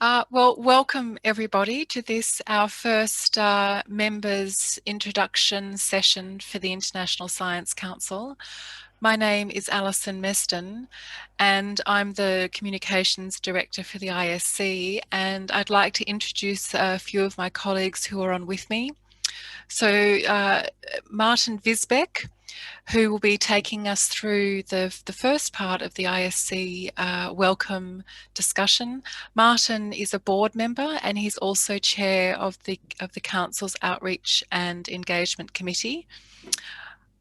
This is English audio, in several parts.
Welcome everybody to this, our first members introduction session for the International Science Council. My name is Alison Meston and I'm the Communications Director for the ISC, and I'd like to introduce a few of my colleagues who are on with me. So Martin Visbeck, who will be taking us through the first part of the ISC welcome discussion. Martin is a board member and he's also chair of the Council's Outreach and Engagement Committee.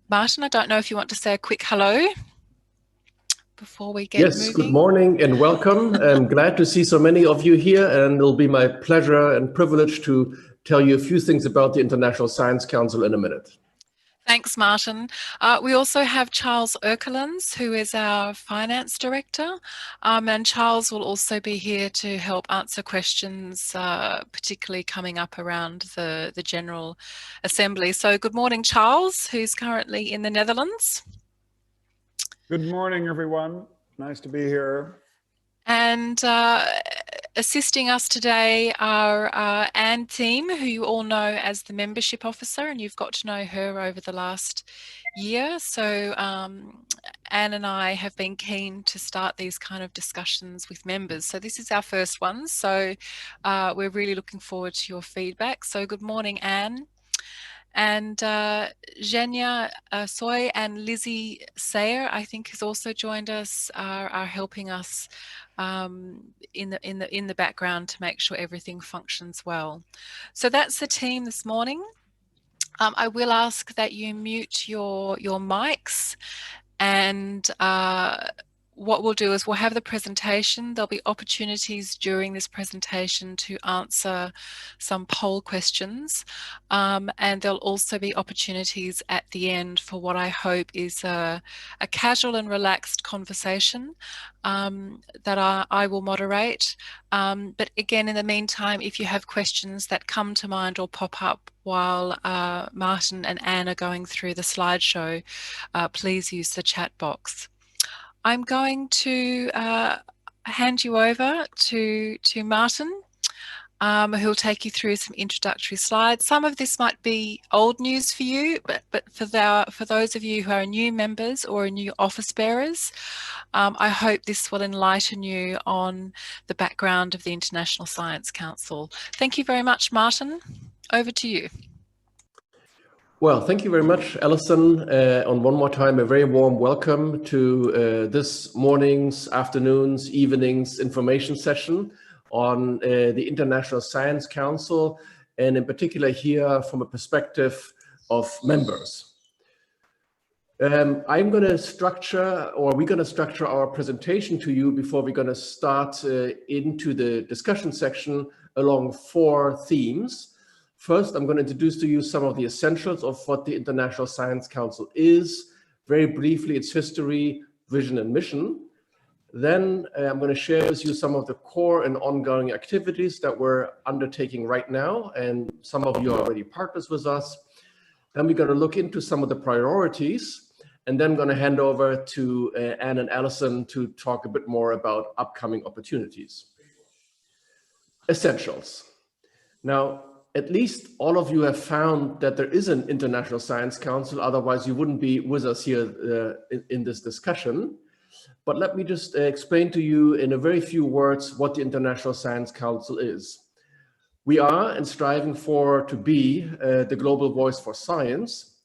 Martin, I don't know if you want to say a quick hello before we get moving. Yes, good morning and welcome. I'm glad to see so many of you here, and it'll be my pleasure and privilege to tell you a few things about the International Science Council in a minute. Thanks, Martin. We also have Charles Erkelens, who is our Finance Director, and Charles will also be here to help answer questions, particularly coming up around the General Assembly. So good morning, Charles, who's currently in the Netherlands. Good morning, everyone. Nice to be here. And assisting us today are Anne Thieme, who you all know as the membership officer, and you've got to know her over the last year. So Anne and I have been keen to start these kind of discussions with members. So this is our first one. So we're really looking forward to your feedback. So good morning, Anne. And Zhenya Soy and Lizzie Sayer, I think, has also joined us, are helping us in the background to make sure everything functions well. So that's the team this morning. I will ask that you mute your mics, and what we'll do is we'll have the presentation. There'll be opportunities during this presentation to answer some poll questions, and there'll also be opportunities at the end for what I hope is a casual and relaxed conversation that I will moderate. But again, in the meantime, if you have questions that come to mind or pop up while Martin and Anne are going through the slideshow, please use the chat box. I'm going to hand you over to Martin, who'll take you through some introductory slides. Some of this might be old news for you, but for those of you who are new members or new office bearers, I hope this will enlighten you on the background of the International Science Council. Thank you very much, Martin. Over to you. Well, thank you very much, Alison. On one more time, a very warm welcome to this morning's, afternoon's, evening's information session on the International Science Council, and in particular here from a perspective of members. We're going to structure our presentation to you before we're going to start into the discussion section along 4 themes. First, I'm going to introduce to you some of the essentials of what the International Science Council is, very briefly its history, vision and mission. Then I'm going to share with you some of the core and ongoing activities that we're undertaking right now, and some of you are already partners with us. Then we're going to look into some of the priorities, and then I'm going to hand over to Anne and Alison to talk a bit more about upcoming opportunities. Essentials. Now, at least all of you have found that there is an International Science Council, otherwise you wouldn't be with us here in this discussion. But let me just explain to you in a very few words what the International Science Council is. We are and striving to be the global voice for science.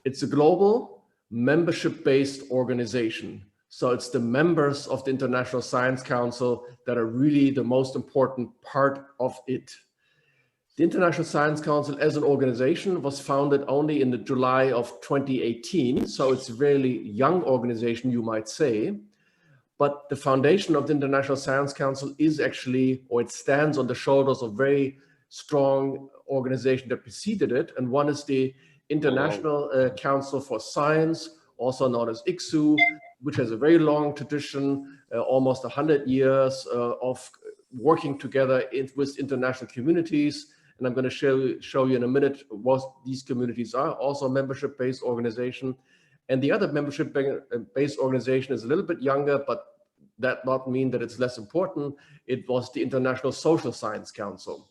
It's a global membership-based organization. So it's the members of the International Science Council that are really the most important part of it. The International Science Council as an organization was founded only in July of 2018, so it's a really young organization, you might say. But the foundation of the International Science Council is actually, or it stands on the shoulders of very strong organizations that preceded it. And one is the International Council for Science, also known as ISC, which has a very long tradition, almost 100 years of working together with international communities. And I'm going to show you in a minute what these communities are, also a membership-based organization. And the other membership-based organization is a little bit younger, but that not mean that it's less important. It was the International Social Science Council.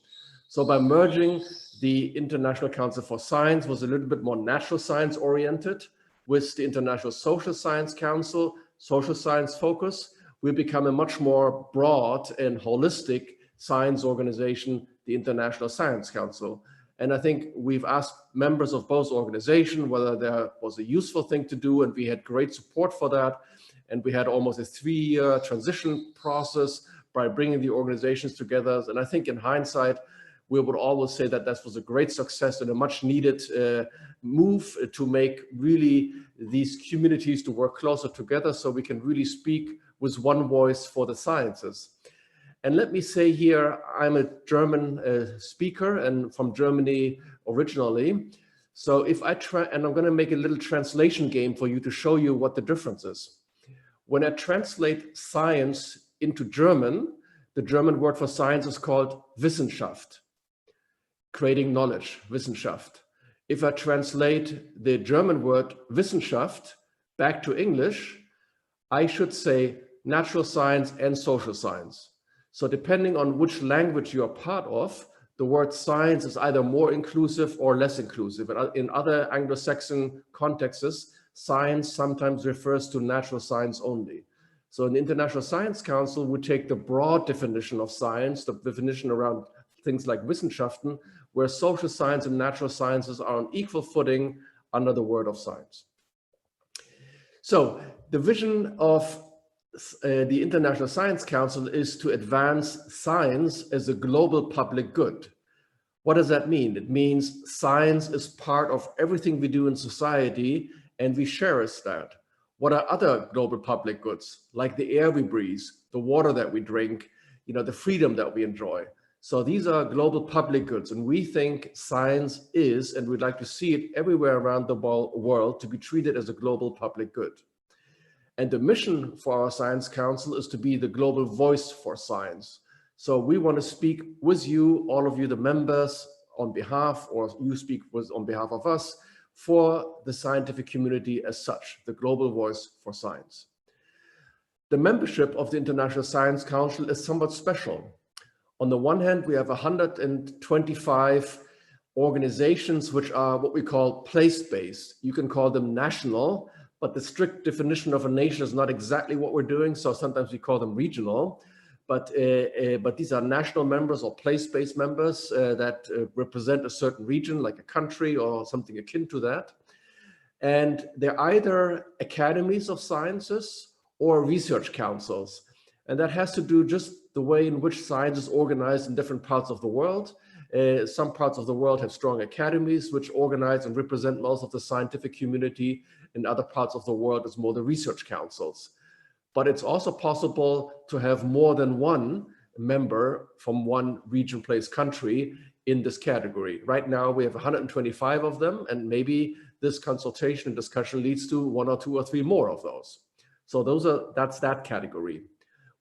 So by merging, the International Council for Science was a little bit more natural science oriented with the International Social Science Council, social science focus. We become a much more broad and holistic science organization, the International Science Council. And I think we've asked members of both organizations whether there was a useful thing to do, and we had great support for that. And we had almost a 3-year transition process by bringing the organizations together. And I think in hindsight, we would always say that this was a great success and a much needed move to make really these communities to work closer together so we can really speak with one voice for the sciences. And let me say here, I'm a German speaker and from Germany originally. So if I try, and I'm going to make a little translation game for you to show you what the difference is. When I translate science into German, the German word for science is called Wissenschaft, creating knowledge, Wissenschaft. If I translate the German word Wissenschaft back to English, I should say natural science and social science. So depending on which language you are part of, the word science is either more inclusive or less inclusive. In other Anglo-Saxon contexts, science sometimes refers to natural science only. So in the International Science Council, we take the broad definition of science, the definition around things like Wissenschaften, where social science and natural sciences are on equal footing under the word of science. So the vision of the International Science Council is to advance science as a global public good. What does that mean? It means science is part of everything we do in society, and we cherish that. What are other global public goods, like the air we breathe, the water that we drink, the freedom that we enjoy? So these are global public goods, and we think science is, and we'd like to see it everywhere around the world, to be treated as a global public good. And the mission for our Science Council is to be the global voice for science. So we want to speak with you, all of you, the members, on behalf, or you speak on behalf of us, for the scientific community as such, the global voice for science. The membership of the International Science Council is somewhat special. On the one hand, we have 125 organizations which are what we call place-based. You can call them national, but the strict definition of a nation is not exactly what we're doing. So sometimes we call them regional, but these are national members or place-based members that represent a certain region, like a country or something akin to that. And they're either academies of sciences or research councils. And that has to do just the way in which science is organized in different parts of the world. Some parts of the world have strong academies which organize and represent most of the scientific community. In other parts of the world, it's more the research councils. But it's also possible to have more than one member from one region, place, country in this category. Right now, we have 125 of them, and maybe this consultation and discussion leads to 1 or 2 or 3 more of those. So that's that category.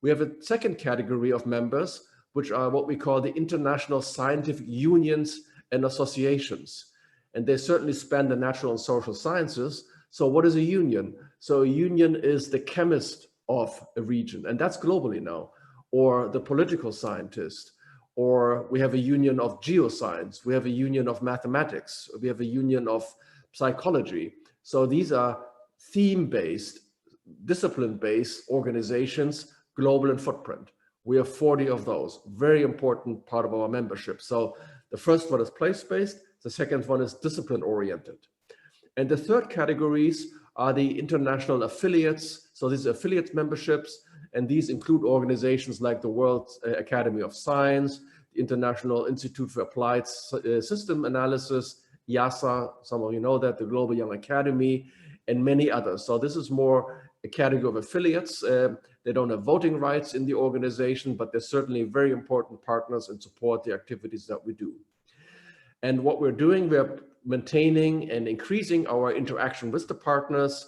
We have a second category of members, which are what we call the international scientific unions and associations. And they certainly span the natural and social sciences. So what is a union? So a union is the chemist of a region, and that's globally now, or the political scientist, or we have a union of geoscience, we have a union of mathematics, we have a union of psychology. So these are theme-based, discipline-based organizations, global in footprint. We have 40 of those, very important part of our membership. So the first one is place-based, the second one is discipline-oriented. And the third categories are the international affiliates. So these are affiliate memberships, and these include organizations like the World Academy of Science, the International Institute for Applied System Analysis, IASA, some of you know that, the Global Young Academy, and many others. So this is more a category of affiliates. They don't have voting rights in the organization, but they're certainly very important partners and support the activities that we do. And what we're doing, we're maintaining and increasing our interaction with the partners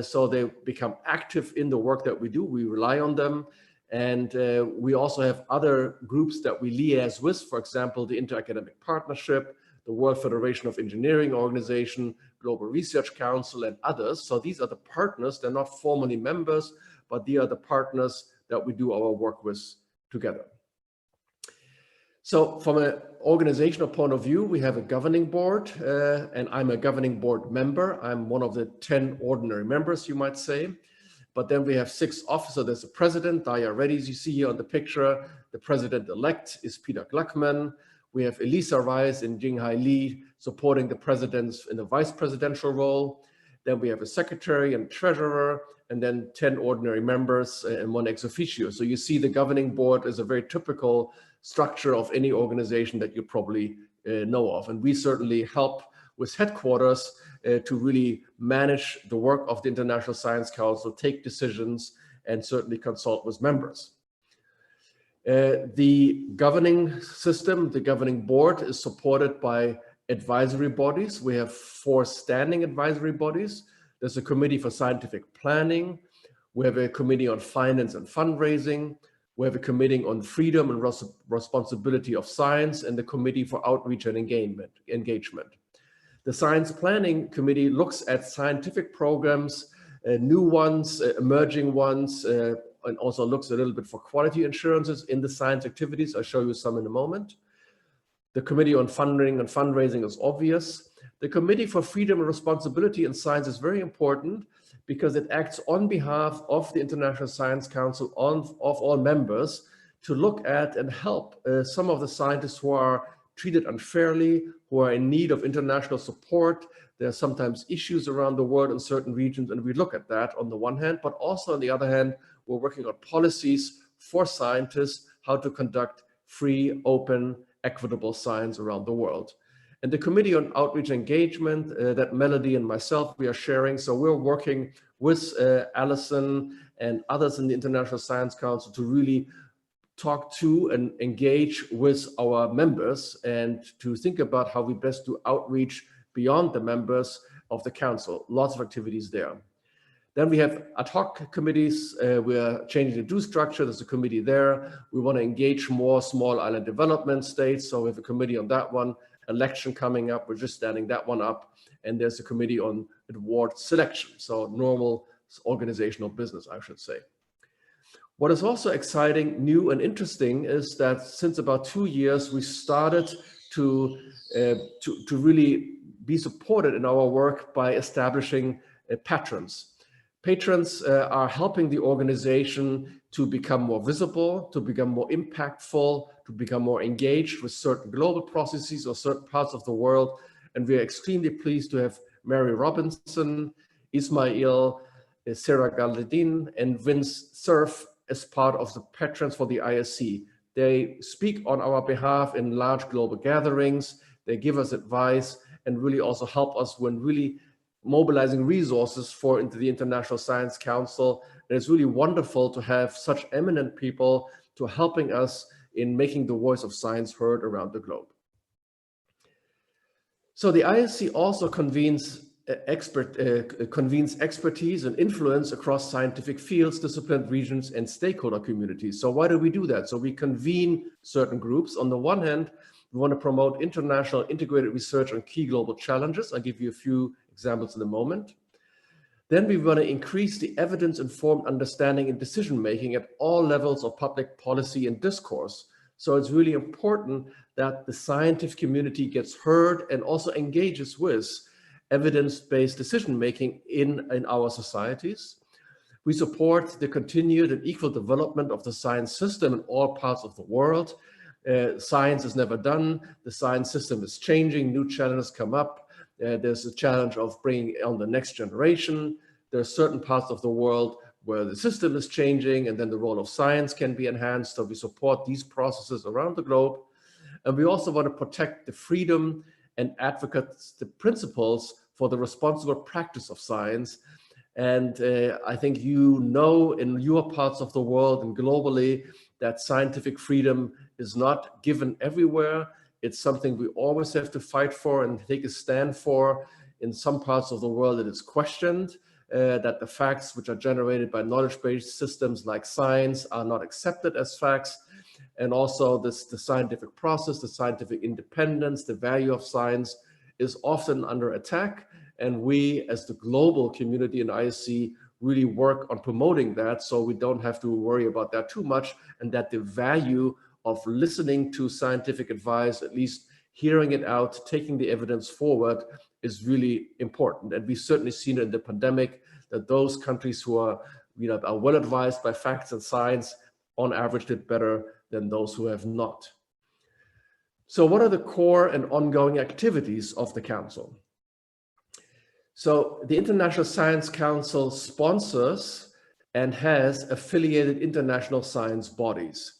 so they become active in the work that we do. We rely on them. And we also have other groups that we liaise with, for example, the Inter-Academic Partnership, the World Federation of Engineering Organization, Global Research Council, and others. So these are the partners. They're not formally members, but they are the partners that we do our work with together. So from an organizational point of view, we have a governing board, and I'm a governing board member. I'm one of the 10 ordinary members, you might say. But then we have 6 officers. There's a president, Daya Reddy, as you see here on the picture. The president-elect is Peter Gluckman. We have Elisa Rice and Jinghai Lee supporting the presidents in the vice presidential role. Then we have a secretary and treasurer, and then 10 ordinary members and 1 ex officio. So you see the governing board is a very typical structure of any organization that you probably know of. And we certainly help with headquarters to really manage the work of the International Science Council, take decisions, and certainly consult with members. The governing system, the governing board, is supported by advisory bodies. We have 4 standing advisory bodies. There's a committee for scientific planning. We have a committee on finance and fundraising. We have a committee on freedom and responsibility of science, and the committee for outreach and engagement. The Science Planning Committee looks at scientific programs, new ones, emerging ones, and also looks a little bit for quality assurances in the science activities. I'll show you some in a moment. The Committee on Funding and Fundraising is obvious. The Committee for Freedom and Responsibility in Science is very important because it acts on behalf of the International Science Council of all members to look at and help some of the scientists who are treated unfairly, who are in need of international support. There are sometimes issues around the world in certain regions, and we look at that on the one hand, but also on the other hand, we're working on policies for scientists, how to conduct free, open, equitable science around the world. And the Committee on Outreach Engagement that Melody and myself, we are sharing. So we're working with Alison and others in the International Science Council to really talk to and engage with our members and to think about how we best do outreach beyond the members of the council. Lots of activities there. Then we have ad hoc committees. We are changing the due structure. There's a committee there. We want to engage more small island development states. So we have a committee on that one. Election coming up, we're just standing that one up. And there's a committee on award selection. So normal organizational business, I should say. What is also exciting, new and interesting is that since about 2 years, we started to really be supported in our work by establishing patrons. Patrons are helping the organization to become more visible, to become more impactful, to become more engaged with certain global processes or certain parts of the world. And we are extremely pleased to have Mary Robinson, Ismail, Sarah Galadin, and Vince Cerf as part of the patrons for the ISC. They speak on our behalf in large global gatherings. They give us advice and really also help us when really mobilizing resources for into the International Science Council. And it's really wonderful to have such eminent people to helping us in making the voice of science heard around the globe. So the ISC also convenes expertise and influence across scientific fields, discipline, regions, and stakeholder communities. So why do we do that? So we convene certain groups. On the one hand, we want to promote international integrated research on key global challenges. I'll give you a few examples in a moment. Then we want to increase the evidence-informed understanding and decision-making at all levels of public policy and discourse. So it's really important that the scientific community gets heard and also engages with evidence-based decision-making in our societies. We support the continued and equal development of the science system in all parts of the world. Science is never done. The science system is changing. New challenges come up. There's a challenge of bringing on the next generation. There are certain parts of the world where the system is changing and then the role of science can be enhanced. So we support these processes around the globe. And we also want to protect the freedom and advocate the principles for the responsible practice of science. And I think you know in your parts of the world and globally that scientific freedom is not given everywhere. It's something we always have to fight for and take a stand for. In some parts of the world, it is questioned that the facts which are generated by knowledge-based systems like science are not accepted as facts. And also the scientific process, the scientific independence, the value of science is often under attack. And we, as the global community in ISC, really work on promoting that, so we don't have to worry about that too much, and that the value of listening to scientific advice, at least hearing it out, taking the evidence forward, is really important. And we've certainly seen it in the pandemic that those countries who are well advised by facts and science on average did better than those who have not. So what are the core and ongoing activities of the Council? So the International Science Council sponsors and has affiliated international science bodies.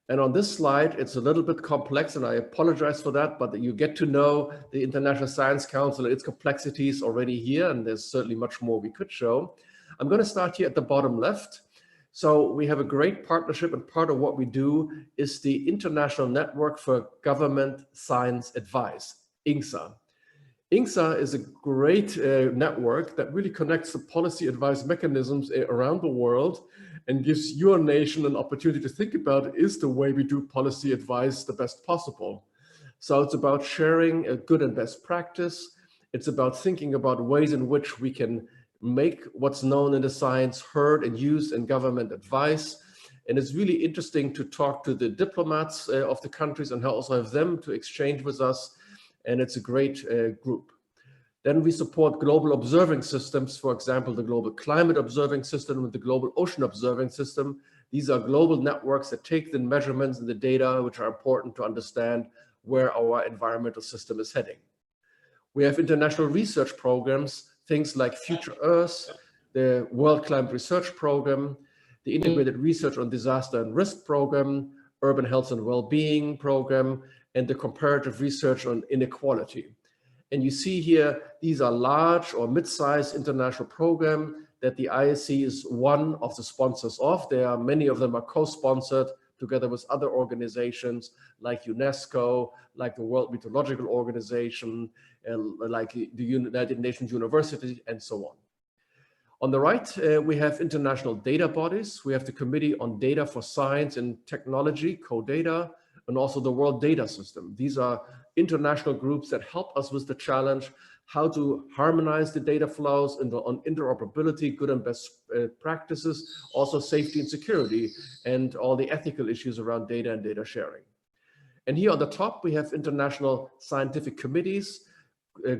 And on this slide, it's a little bit complex, and I apologize for that, but you get to know the International Science Council and its complexities already here, and there's certainly much more we could show. I'm going to start here at the bottom left. So we have a great partnership, and part of what we do is the International Network for Government Science Advice, INGSA. INGSA is a great network that really connects the policy advice mechanisms around the world and gives your nation an opportunity to think about, is the way we do policy advice the best possible? So it's about sharing a good and best practice. It's about thinking about ways in which we can make what's known in the science heard and used in government advice. And it's really interesting to talk to the diplomats of the countries and also have them to exchange with us. And it's a great group. Then we support global observing systems, for example, the Global Climate Observing System and the Global Ocean Observing System. These are global networks that take the measurements and the data which are important to understand where our environmental system is heading. We have international research programs, things like Future Earth, the World Climate Research Program, the Integrated Research on Disaster and Risk Program, Urban Health and Wellbeing Program, and the Comparative Research on Inequality. And you see here, these are large or mid-sized international programs that the ISC is one of the sponsors of. Many of them are co-sponsored together with other organizations like UNESCO, like the World Meteorological Organization, like the United Nations University, and so on. On the right, we have international data bodies. We have the Committee on Data for Science and Technology, CODATA, and also the World Data System. These are international groups that help us with the challenge, how to harmonize the data flows on interoperability, good and best practices, also safety and security, and all the ethical issues around data and data sharing. And here on the top, we have international scientific committees,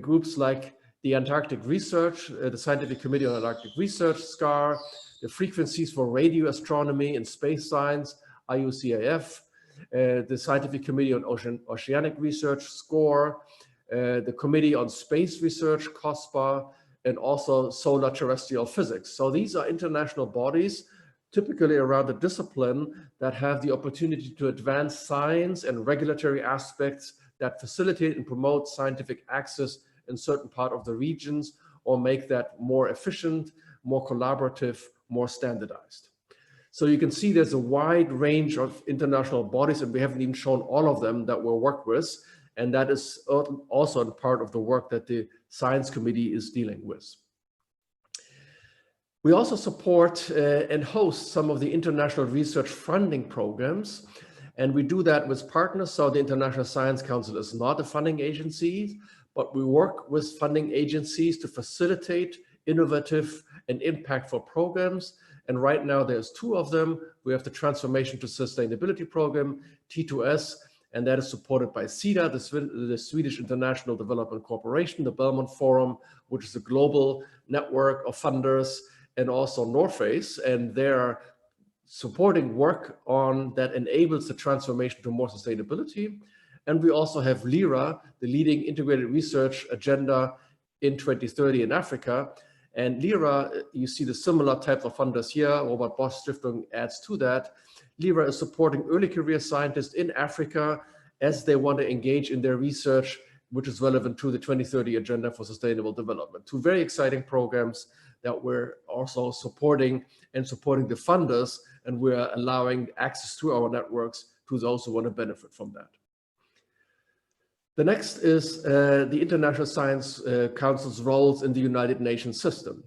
groups like the Antarctic Research, the Scientific Committee on Antarctic Research, SCAR, the Frequencies for Radio Astronomy and Space Science, IUCAF, the Scientific Committee on Oceanic Research, SCORE, the Committee on Space Research, COSPA, and also Solar Terrestrial Physics. So these are international bodies, typically around a discipline, that have the opportunity to advance science and regulatory aspects that facilitate and promote scientific access in certain part of the regions, or make that more efficient, more collaborative, more standardized. So you can see there's a wide range of international bodies, and we haven't even shown all of them that we'll work with. And that is also part of the work that the Science Committee is dealing with. We also support and host some of the international research funding programs. And we do that with partners. So the International Science Council is not a funding agency, but we work with funding agencies to facilitate innovative and impactful programs. And right now there's two of them. We have the Transformation to Sustainability Program, T2S, and that is supported by SIDA, the Swedish International Development Corporation, the Belmont Forum, which is a global network of funders, and also North Face, and they're supporting work on that enables the transformation to more sustainability. And we also have LIRA, the leading integrated research agenda in 2030 in Africa. And LIRA, you see the similar type of funders here. Robert Bosch Stiftung adds to that. LIRA is supporting early career scientists in Africa as they want to engage in their research, which is relevant to the 2030 Agenda for Sustainable Development. Two very exciting programs that we're also supporting and supporting the funders, and we're allowing access to our networks to those who want to benefit from that. The next is the International Science Council's roles in the United Nations system.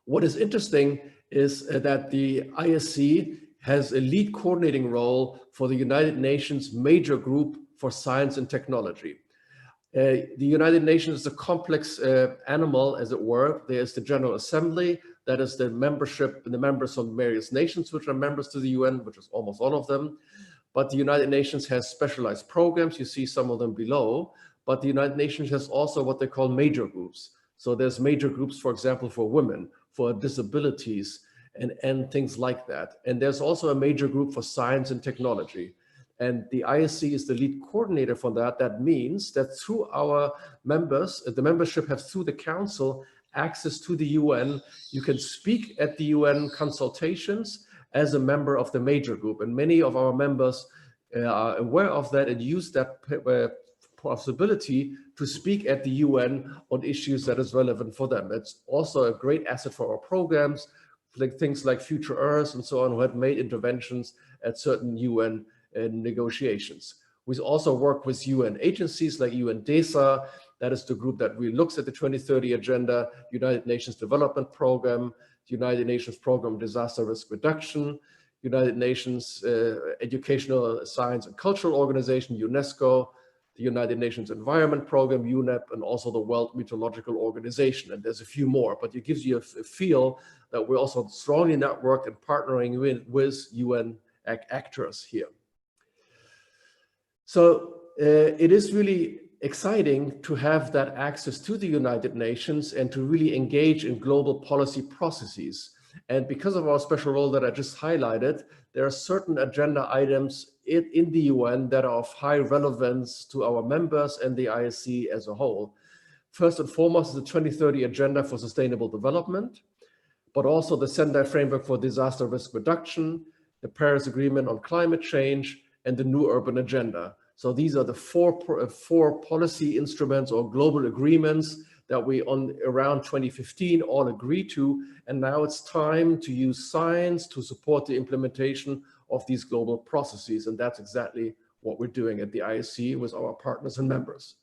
What is interesting is that the ISC has a lead coordinating role for the United Nations major group for science and technology. The United Nations is a complex animal, as it were. There's the General Assembly, That is the membership and the members of various nations which are members to the UN, which is almost all of them. But the United Nations has specialized programs. You see some of them below. But the United Nations has also what they call major groups. So there's major groups, for example, for women, for disabilities, and things like that. And there's also a major group for science and technology. And the ISC is the lead coordinator for that. That means that through our members, the membership have through the council access to the UN. You can speak at the UN consultations as a member of the major group. And many of our members are aware of that and use that possibility to speak at the UN on issues that is relevant for them. It's also a great asset for our programs, like things like Future Earth and so on, who had made interventions at certain UN negotiations. We also work with UN agencies like UNDESA. That is the group that really looks at the 2030 agenda, United Nations Development Program, United Nations Program Disaster Risk Reduction, United Nations Educational, Science and Cultural Organization, UNESCO, the United Nations Environment Program, UNEP, and also the World Meteorological Organization. And there's a few more, but it gives you a feel that we're also strongly networked and partnering with UN actors here. So it is really exciting to have that access to the United Nations and to really engage in global policy processes. And because of our special role that I just highlighted, there are certain agenda items in the UN that are of high relevance to our members and the ISC as a whole. First and foremost is the 2030 Agenda for Sustainable Development, but also the Sendai Framework for Disaster Risk Reduction, the Paris Agreement on Climate Change, and the New Urban Agenda. So these are the four policy instruments or global agreements that we around 2015 all agreed to. And now it's time to use science to support the implementation of these global processes. And that's exactly what we're doing at the ISC with our partners and members.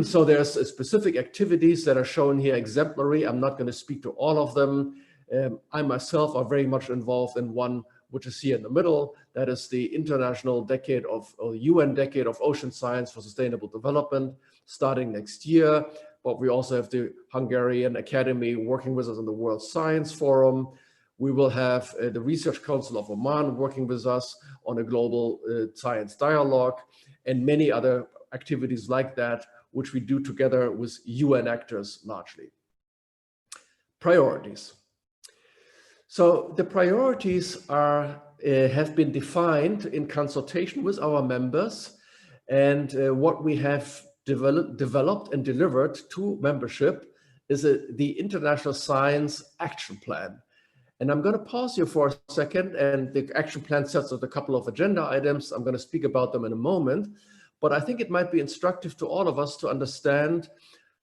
So there's specific activities that are shown here exemplary. I'm not going to speak to all of them. I myself are very much involved in one which is here in the middle. That is the International Decade of, or UN Decade of Ocean Science for Sustainable Development, starting next year. But we also have the Hungarian Academy working with us on the World Science Forum. We will have the Research Council of Oman working with us on a global science dialogue, and many other activities like that, which we do together with UN actors largely. Priorities. So the priorities are have been defined in consultation with our members, and what we have developed and delivered to membership is the International Science Action Plan. And I'm going to pause here for a second, and the action plan sets out a couple of agenda items. I'm going to speak about them in a moment, but I think it might be instructive to all of us to understand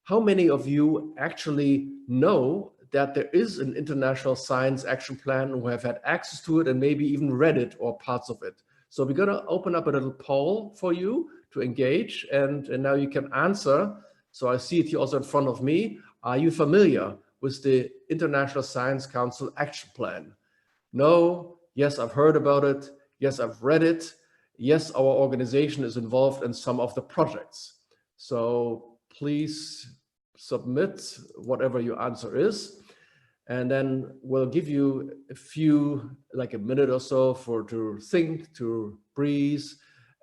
how many of you actually know that there is an International Science Action Plan, who have had access to it and maybe even read it or parts of it. So we're going to open up a little poll for you to engage, and now you can answer. So I see it here also in front of me. Are you familiar with the International Science Council Action Plan? No, yes, I've heard about it. Yes, I've read it. Yes, our organization is involved in some of the projects. So please submit whatever your answer is. And then we'll give you a few, like a minute or so to think, to breathe.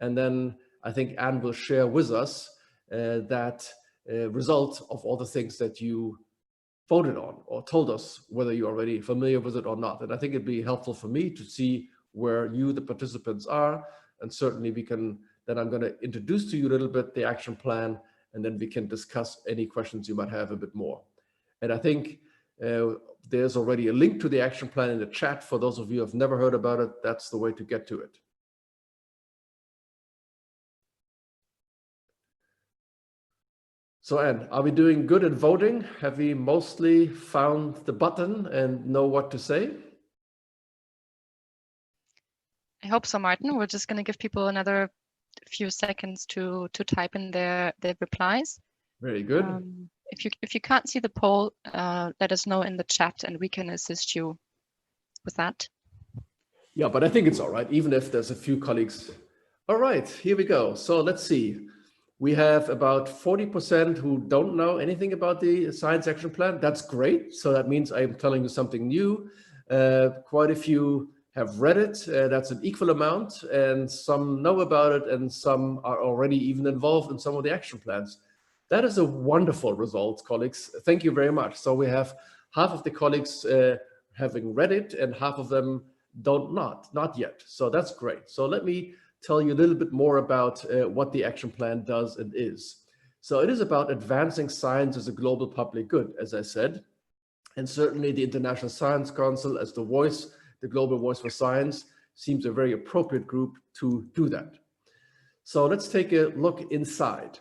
And then I think Anne will share with us that result of all the things that you voted on or told us whether you're already familiar with it or not. And I think it'd be helpful for me to see where you, the participants, are. And certainly we can, then I'm going to introduce to you a little bit the action plan, and then we can discuss any questions you might have a bit more. And I think there's already a link to the action plan in the chat. For those of you who have never heard about it, that's the way to get to it. So Anne, are we doing good in voting? Have we mostly found the button and know what to say? I hope so, Martin. We're just going to give people another few seconds to type in their replies. Very good. If you can't see the poll, let us know in the chat and we can assist you with that. Yeah, but I think it's all right, even if there's a few colleagues. All right, here we go. So let's see. We have about 40% who don't know anything about the Science Action Plan. That's great. So that means I'm telling you something new. Quite a few have read it. That's an equal amount, and some know about it, and some are already even involved in some of the action plans. That is a wonderful result, colleagues. Thank you very much. So we have half of the colleagues having read it, and half of them not yet. So that's great. So let me tell you a little bit more about what the action plan does and is. So it is about advancing science as a global public good, as I said, and certainly the International Science Council as the voice, the global voice for science, seems a very appropriate group to do that. So let's take a look inside.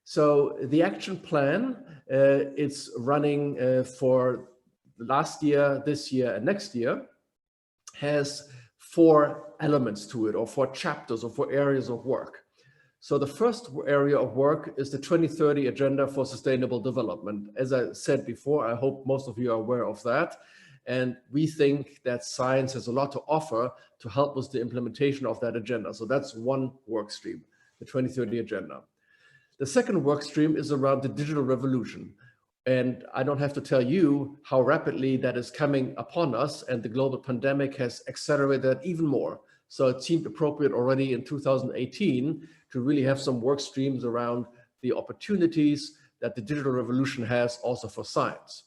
So the action plan, it's running for last year, this year, and next year, has 4 elements to it, or 4 chapters, or 4 areas of work. So the first area of work is the 2030 Agenda for Sustainable Development. As I said before, I hope most of you are aware of that. And we think that science has a lot to offer to help with the implementation of that agenda. So that's one work stream, the 2030 Agenda. The second work stream is around the digital revolution. And I don't have to tell you how rapidly that is coming upon us, and the global pandemic has accelerated that even more. So it seemed appropriate already in 2018 to really have some work streams around the opportunities that the digital revolution has also for science.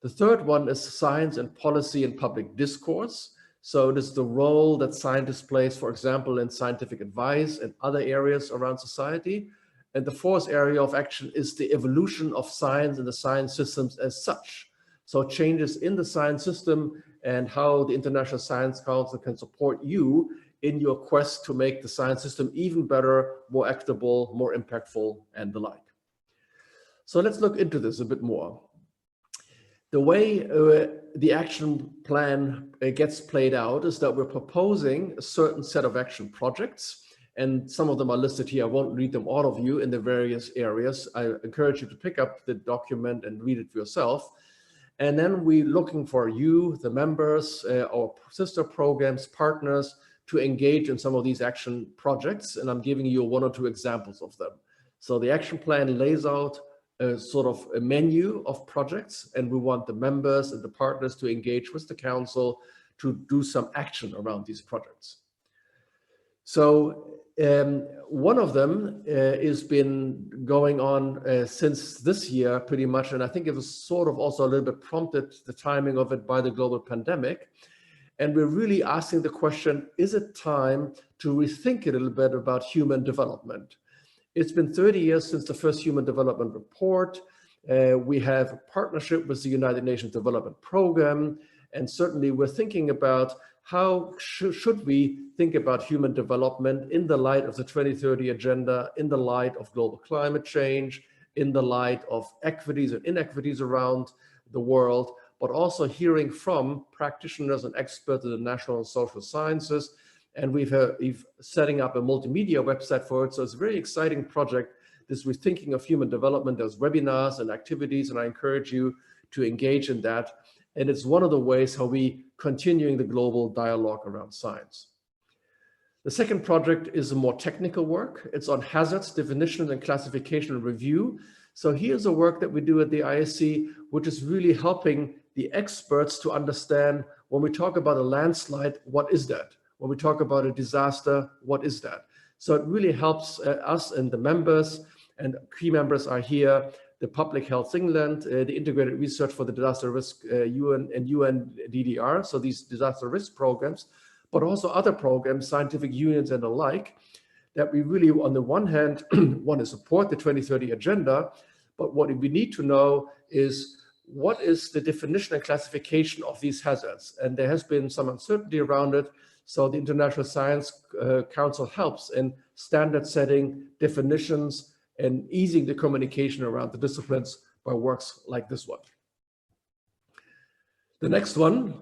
The third one is science and policy and public discourse. So it is the role that scientists play, for example, in scientific advice and other areas around society. And the fourth area of action is the evolution of science and the science systems as such. So changes in the science system and how the International Science Council can support you in your quest to make the science system even better, more equitable, more impactful, and the like. So let's look into this a bit more. The way the action plan gets played out is that we're proposing a certain set of action projects, and some of them are listed here. I won't read them all of you in the various areas. I encourage you to pick up the document and read it for yourself. And then we're looking for you, the members, our sister programs, partners, to engage in some of these action projects. And I'm giving you 1 or 2 examples of them. So the action plan lays out a sort of a menu of projects, and we want the members and the partners to engage with the council to do some action around these projects. So one of them has been going on since this year pretty much, and I think it was sort of also a little bit prompted, the timing of it, by the global pandemic. And we're really asking the question, is it time to rethink it a little bit about human development? It's been 30 years since the first Human Development Report. We have a partnership with the United Nations Development Program, and certainly we're thinking about how should we think about human development in the light of the 2030 Agenda, in the light of global climate change, in the light of equities and inequities around the world, but also hearing from practitioners and experts in the natural and social sciences. And we've setting up a multimedia website for it. So it's a very exciting project, this rethinking of human development. There's webinars and activities, and I encourage you to engage in that. And it's one of the ways how we continuing the global dialogue around science. The second project is a more technical work. It's on hazards, definition and classification and review. So here's a work that we do at the ISC, which is really helping the experts to understand when we talk about a landslide, what is that? When we talk about a disaster, what is that? So it really helps us and the members, and key members are here, the Public Health England, the Integrated Research for the Disaster Risk UN and UNDDR, so these disaster risk programs, but also other programs, scientific unions and the like, that we really, on the one hand, want to support the 2030 Agenda, but what we need to know is what is the definition and classification of these hazards? And there has been some uncertainty around it. So the International Science Council helps in standard setting definitions and easing the communication around the disciplines by works like this one. The next one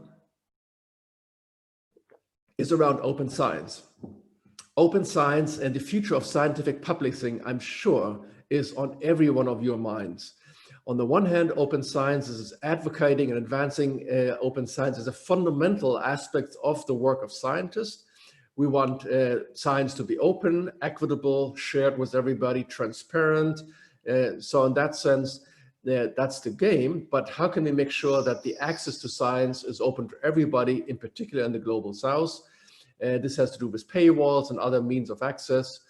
is around open science. Open science and the future of scientific publishing, I'm sure, is on every one of your minds. On the one hand, open science is advocating and advancing open science as a fundamental aspect of the work of scientists. We want science to be open, equitable, shared with everybody, transparent. So in that sense, that's the game. But how can we make sure that the access to science is open to everybody, in particular in the global south? This has to do with paywalls and other means of access.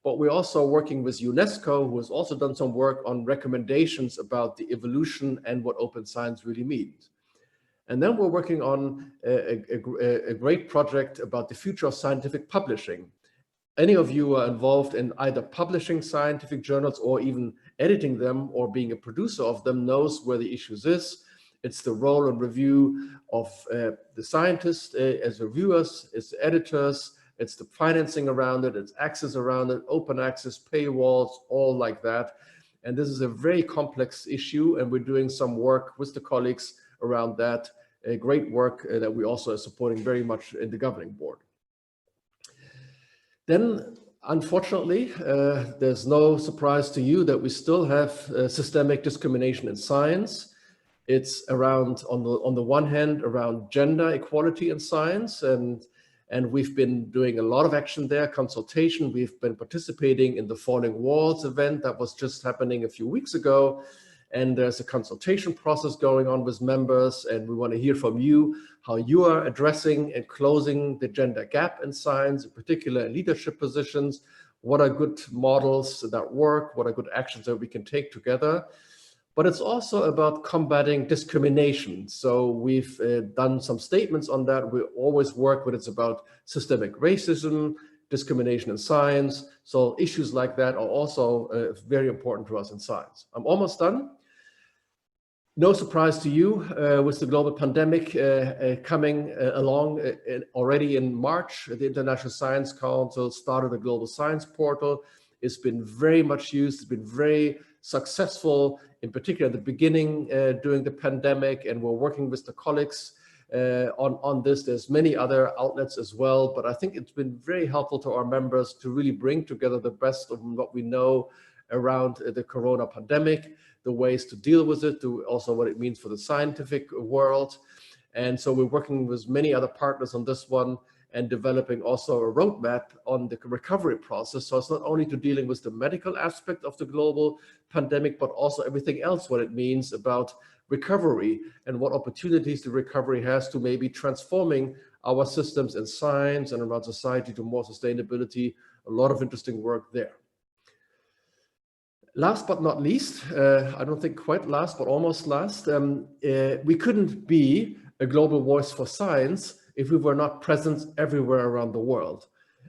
But we're also working with UNESCO, who has also done some work on recommendations about the evolution and what open science really means. And then we're working on a great project about the future of scientific publishing. Any of you who are involved in either publishing scientific journals or even editing them or being a producer of them knows where the issues is. It's the role and review of the scientists as reviewers, it's the editors, it's the financing around it, it's access around it, open access, paywalls, all like that. And this is a very complex issue, and we're doing some work with the colleagues around that, great work that we also are supporting very much in the governing board. Then, unfortunately, there's no surprise to you that we still have systemic discrimination in science. It's around, on the one hand, around gender equality in science, and we've been doing a lot of action there, consultation. We've been participating in the Falling Walls event that was just happening a few weeks ago. And there's a consultation process going on with members, and we want to hear from you how you are addressing and closing the gender gap in science, in particular in leadership positions. What are good models that work? What are good actions that we can take together? But it's also about combating discrimination. So we've done some statements on that. We always work when it's about systemic racism, discrimination in science. So issues like that are also very important to us in science. I'm almost done. No surprise to you with the global pandemic coming along already in March. The International Science Council started a global science portal. It's been very much used. It's been very successful, in particular at the beginning during the pandemic, and we're working with the colleagues on this. There's many other outlets as well, but I think it's been very helpful to our members to really bring together the best of what we know around the corona pandemic, the ways to deal with it, to also what it means for the scientific world. And so we're working with many other partners on this one and developing also a roadmap on the recovery process. So it's not only to dealing with the medical aspect of the global pandemic, but also everything else, what it means about recovery and what opportunities the recovery has to maybe transforming our systems in science and around society to more sustainability. A lot of interesting work there. Last but not least, I don't think quite last, but almost last, we couldn't be a global voice for science if we were not present everywhere around the world.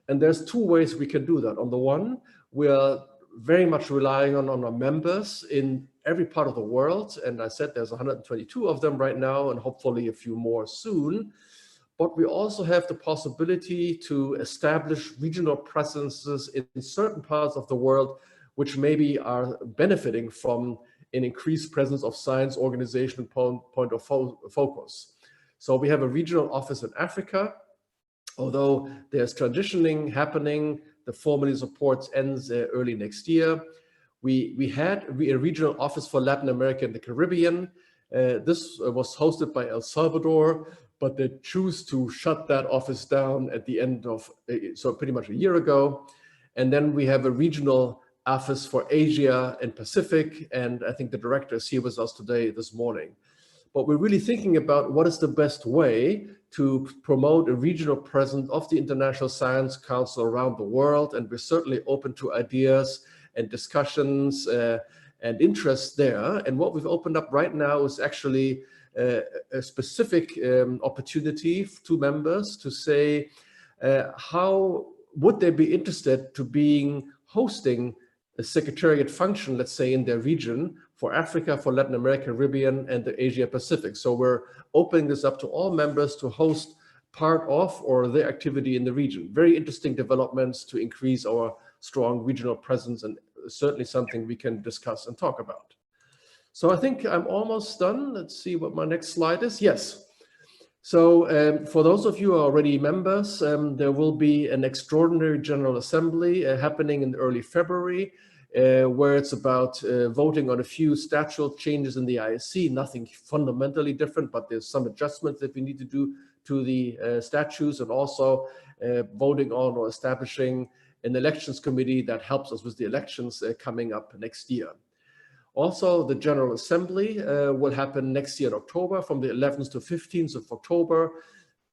And there's two ways we can do that. On the one, we are very much relying on our members in every part of the world. And I said there's 122 of them right now, and hopefully a few more soon. But we also have the possibility to establish regional presences in certain parts of the world which maybe are benefiting from an increased presence of science organization point of focus. So we have a regional office in Africa, although there's transitioning happening. The formally supports ends early next year. We had a regional office for Latin America and the Caribbean. This was hosted by El Salvador, but they choose to shut that office down at the end of, so pretty much a year ago. And then we have a regional office for Asia and Pacific, and I think the director is here with us today, this morning. But we're really thinking about what is the best way to promote a regional presence of the International Science Council around the world, and we're certainly open to ideas and discussions and interest there. And what we've opened up right now is actually a specific opportunity to members to say how would they be interested to hosting a secretariat function, let's say, in their region for Africa, for Latin America, Caribbean, and the Asia Pacific. So we're opening this up to all members to host part of or their activity in the region. Very interesting developments to increase our strong regional presence, and certainly something we can discuss and talk about. So I think I'm almost done. Let's see what my next slide is. Yes. So for those of you who are already members, there will be an extraordinary General Assembly happening in early February, where it's about voting on a few statutory changes in the ISC, nothing fundamentally different, but there's some adjustments that we need to do to the statutes, and also voting on or establishing an elections committee that helps us with the elections coming up next year. Also, the General Assembly will happen next year in October, from the 11th to 15th of October.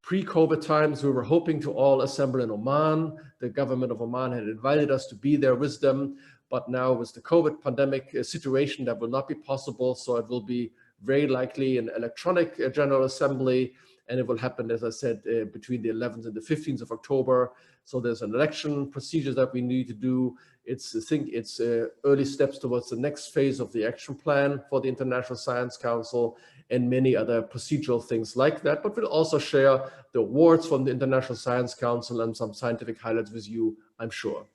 Pre-COVID times, we were hoping to all assemble in Oman. The government of Oman had invited us to be there with them, but now with the COVID pandemic situation, that will not be possible. So it will be very likely an electronic General Assembly, and it will happen, as I said, between the 11th and the 15th of October. So there's an election procedure that we need to do. I think it's early steps towards the next phase of the action plan for the International Science Council, and many other procedural things like that. But we'll also share the awards from the International Science Council and some scientific highlights with you, I'm sure.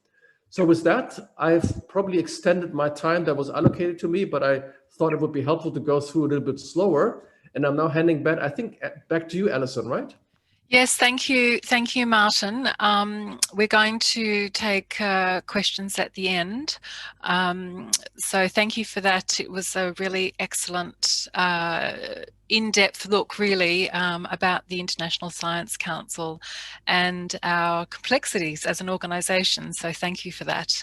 So with that, I've probably extended my time that was allocated to me, but I thought it would be helpful to go through a little bit slower. And I'm now handing back, I think, back to you, Alison, right? Yes, thank you, Martin. We're going to take questions at the end. So thank you for that. It was a really excellent in-depth look, really, about the International Science Council and our complexities as an organisation. So thank you for that.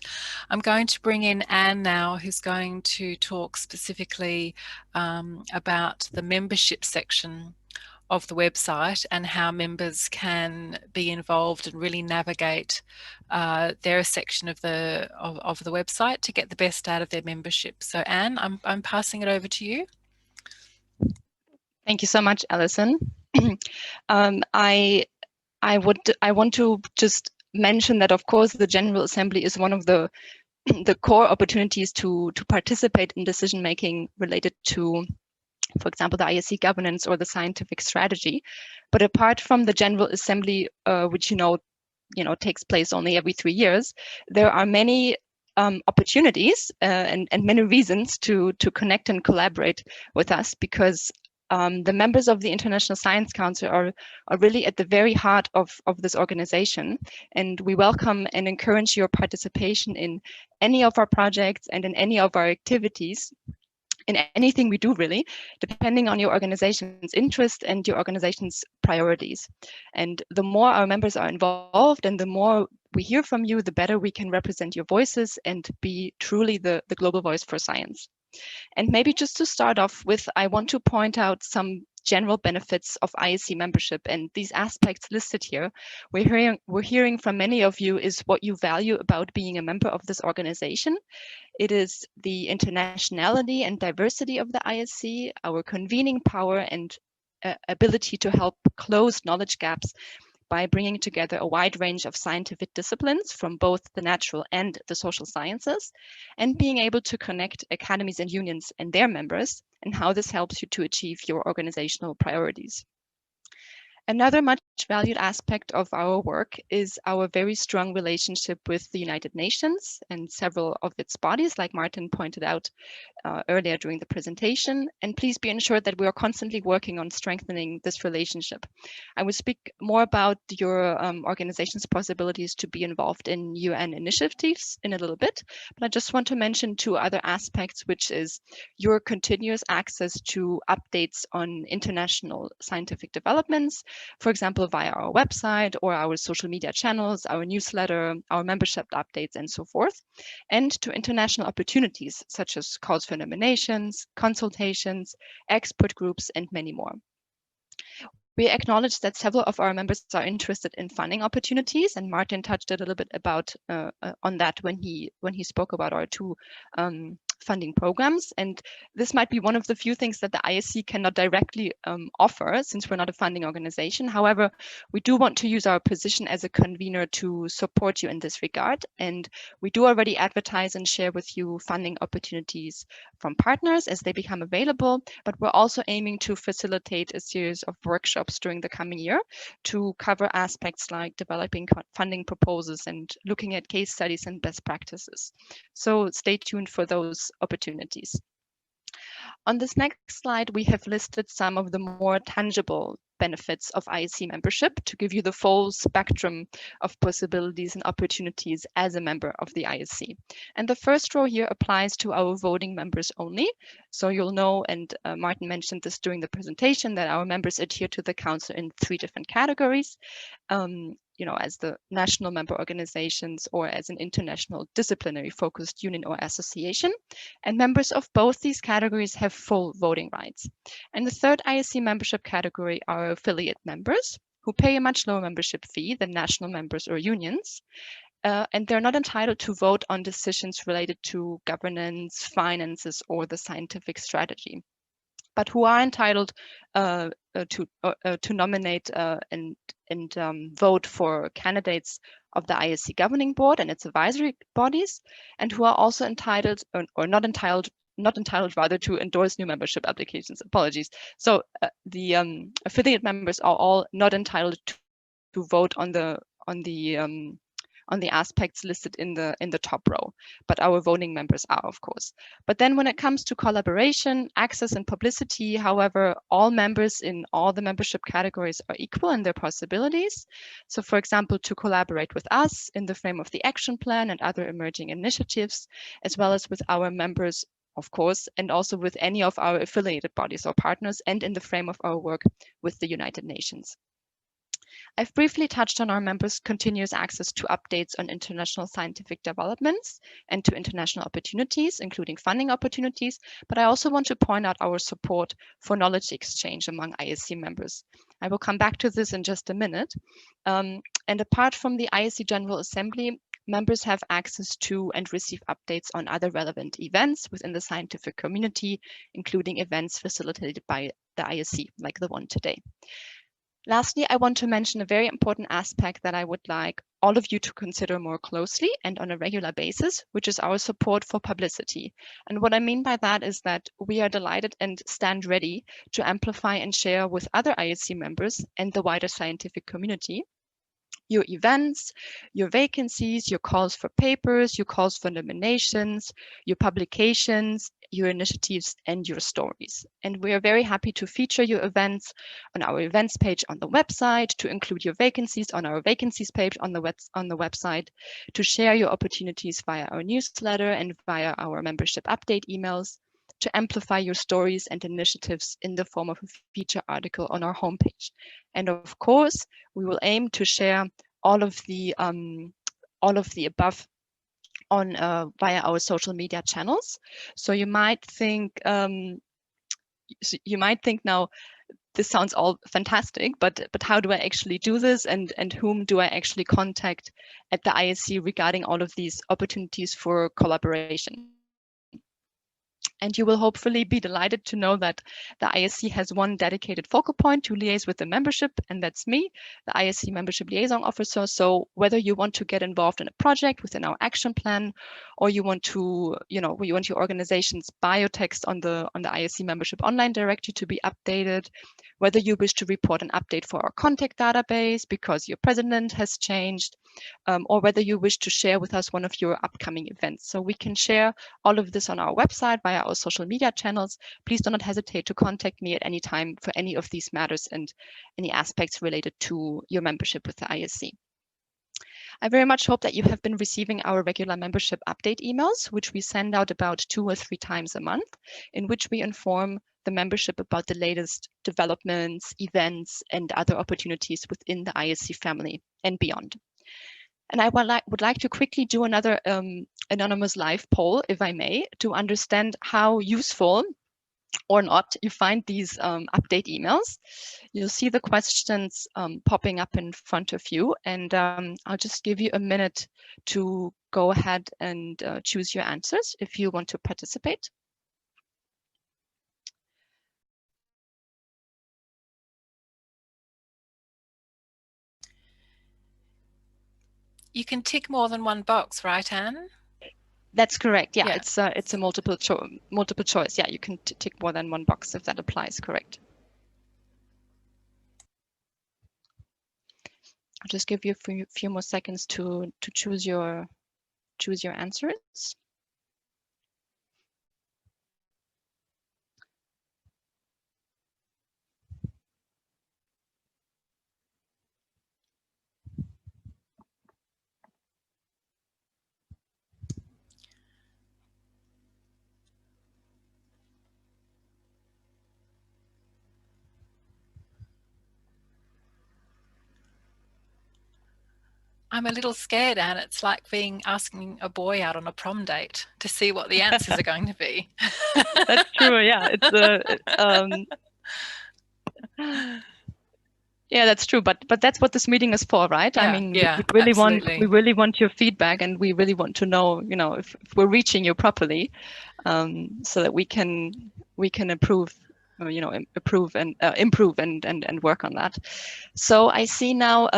I'm going to bring in Anne now, who's going to talk specifically about the membership section of the website and how members can be involved and really navigate their section of the website to get the best out of their membership. So Anne, I'm passing it over to you. Thank you so much, Alison. I want to just mention that, of course, the General Assembly is one of the core opportunities to participate in decision making related to, for example, the ISC governance or the scientific strategy. But apart from the General Assembly, which takes place only every 3 years, there are many opportunities and many reasons to connect and collaborate with us, because the members of the International Science Council are really at the very heart of this organization, and we welcome and encourage your participation in any of our projects and in any of our activities, in anything we do, really, depending on your organization's interest and your organization's priorities. And the more our members are involved and the more we hear from you, the better we can represent your voices and be truly the global voice for science. And maybe just to start off with, I want to point out some general benefits of ISC membership, and these aspects listed here we're hearing from many of you is what you value about being a member of this organization. It is the internationality and diversity of the ISC, our convening power and ability to help close knowledge gaps by bringing together a wide range of scientific disciplines from both the natural and the social sciences, and being able to connect academies and unions and their members, and how this helps you to achieve your organizational priorities. Another much valued aspect of our work is our very strong relationship with the United Nations and several of its bodies, like Martin pointed out earlier during the presentation. And please be assured that we are constantly working on strengthening this relationship. I will speak more about your organization's possibilities to be involved in UN initiatives in a little bit, but I just want to mention two other aspects, which is your continuous access to updates on international scientific developments, for example, via our website or our social media channels, our newsletter, our membership updates, and so forth, and to international opportunities such as calls for nominations, consultations, expert groups, and many more. We acknowledge that several of our members are interested in funding opportunities, and Martin touched a little bit about on that when he spoke about our two funding programs. And this might be one of the few things that the ISC cannot directly offer, since we're not a funding organization. However, we do want to use our position as a convener to support you in this regard. And we do already advertise and share with you funding opportunities from partners as they become available, but we're also aiming to facilitate a series of workshops during the coming year to cover aspects like developing funding proposals and looking at case studies and best practices. So stay tuned for those opportunities. On this next slide, we have listed some of the more tangible benefits of ISC membership to give you the full spectrum of possibilities and opportunities as a member of the ISC. And the first row here applies to our voting members only. So you'll know, and Martin mentioned this during the presentation, that our members adhere to the council in 3 different categories. As the national member organizations or as an international disciplinary focused union or association. And members of both these categories have full voting rights. And the third ISC membership category are affiliate members who pay a much lower membership fee than national members or unions. And they're not entitled to vote on decisions related to governance, finances, or the scientific strategy, but who are entitled to nominate and vote for candidates of the ISC governing board and its advisory bodies, and who are also entitled or not entitled rather to endorse new membership applications. Apologies. So the affiliate members are all not entitled to vote on the aspects listed in the top row, but our voting members are, of course. But then when it comes to collaboration, access, and publicity, however, all members in all the membership categories are equal in their possibilities. So for example, to collaborate with us in the frame of the action plan and other emerging initiatives, as well as with our members, of course, and also with any of our affiliated bodies or partners, and in the frame of our work with the United Nations. I've briefly touched on our members' continuous access to updates on international scientific developments and to international opportunities, including funding opportunities, but I also want to point out our support for knowledge exchange among ISC members. I will come back to this in just a minute. And apart from the ISC General Assembly, members have access to and receive updates on other relevant events within the scientific community, including events facilitated by the ISC, like the one today. Lastly, I want to mention a very important aspect that I would like all of you to consider more closely and on a regular basis, which is our support for publicity. And what I mean by that is that we are delighted and stand ready to amplify and share with other ISC members and the wider scientific community your events, your vacancies, your calls for papers, your calls for nominations, your publications, your initiatives, and your stories. And we are very happy to feature your events on our events page on the website, to include your vacancies on our vacancies page on the website, to share your opportunities via our newsletter and via our membership update emails, to amplify your stories and initiatives in the form of a feature article on our homepage. And of course, we will aim to share all of the above on via our social media channels. So you might think now, this sounds all fantastic, but how do I actually do this, and whom do I actually contact at the ISC regarding all of these opportunities for collaboration? And you will hopefully be delighted to know that the ISC has one dedicated focal point to liaise with the membership, and that's me, the ISC Membership Liaison Officer. So whether you want to get involved in a project within our action plan, or you want to, you want your organization's biotext on the ISC Membership Online Directory to be updated, whether you wish to report an update for our contact database because your president has changed, or whether you wish to share with us one of your upcoming events. So we can share all of this on our website via our social media channels. Please do not hesitate to contact me at any time for any of these matters and any aspects related to your membership with the ISC. I very much hope that you have been receiving our regular membership update emails, which we send out about 2 or 3 times a month, in which we inform the membership about the latest developments, events, and other opportunities within the ISC family and beyond. And I would like to quickly do another anonymous live poll, if I may, to understand how useful or not you find these update emails. You'll see the questions popping up in front of you, and I'll just give you a minute to go ahead and choose your answers if you want to participate. You can tick more than one box, right, Anne? That's correct. Yeah, yeah. It's a multiple choice. Yeah, you can tick more than one box if that applies. Correct. I'll just give you a few more seconds to choose your answers. I'm a little scared, Anne. It's like asking a boy out on a prom date to see what the answers are going to be. That's true. Yeah, yeah, that's true. But that's what this meeting is for, right? Yeah, I mean, yeah, we absolutely. really want your feedback, and we really want to know, if we're reaching you properly, so that we can improve, improve and work on that. So I see now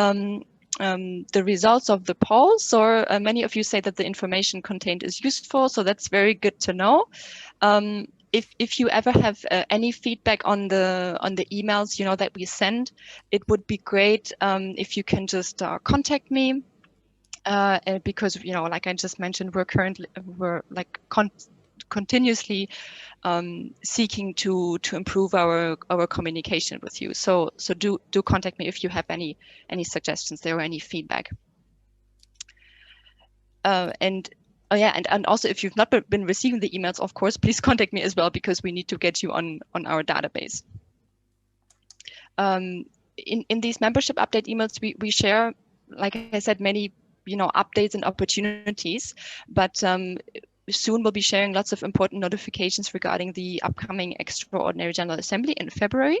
the results of the polls, or many of you say that the information contained is useful, so that's very good to know. If you ever have any feedback on the emails that we send, it would be great if you can just contact me, because like I just mentioned, we're like continuously seeking to improve our communication with you. So do contact me if you have any suggestions there or any feedback. Oh yeah, and also if you've not been receiving the emails, of course, please contact me as well, because we need to get you on our database. In these membership update emails, we share, like I said, many updates and opportunities, but soon we'll be sharing lots of important notifications regarding the upcoming Extraordinary General Assembly in February.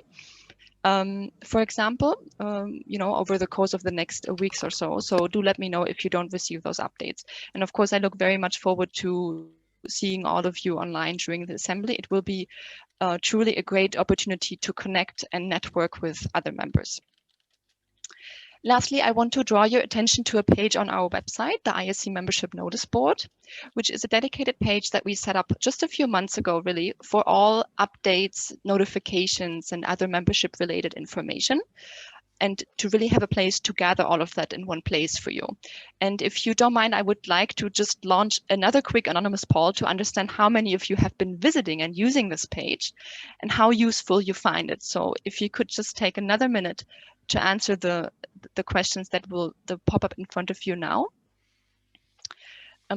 For example, over the course of the next weeks or so. So do let me know if you don't receive those updates. And of course, I look very much forward to seeing all of you online during the assembly. It will be truly a great opportunity to connect and network with other members. Lastly, I want to draw your attention to a page on our website, the ISC Membership Notice Board, which is a dedicated page that we set up just a few months ago, really, for all updates, notifications, and other membership-related information, and to really have a place to gather all of that in one place for you. And if you don't mind, I would like to just launch another quick anonymous poll to understand how many of you have been visiting and using this page and how useful you find it. So if you could just take another minute to answer the questions that will pop up in front of you now.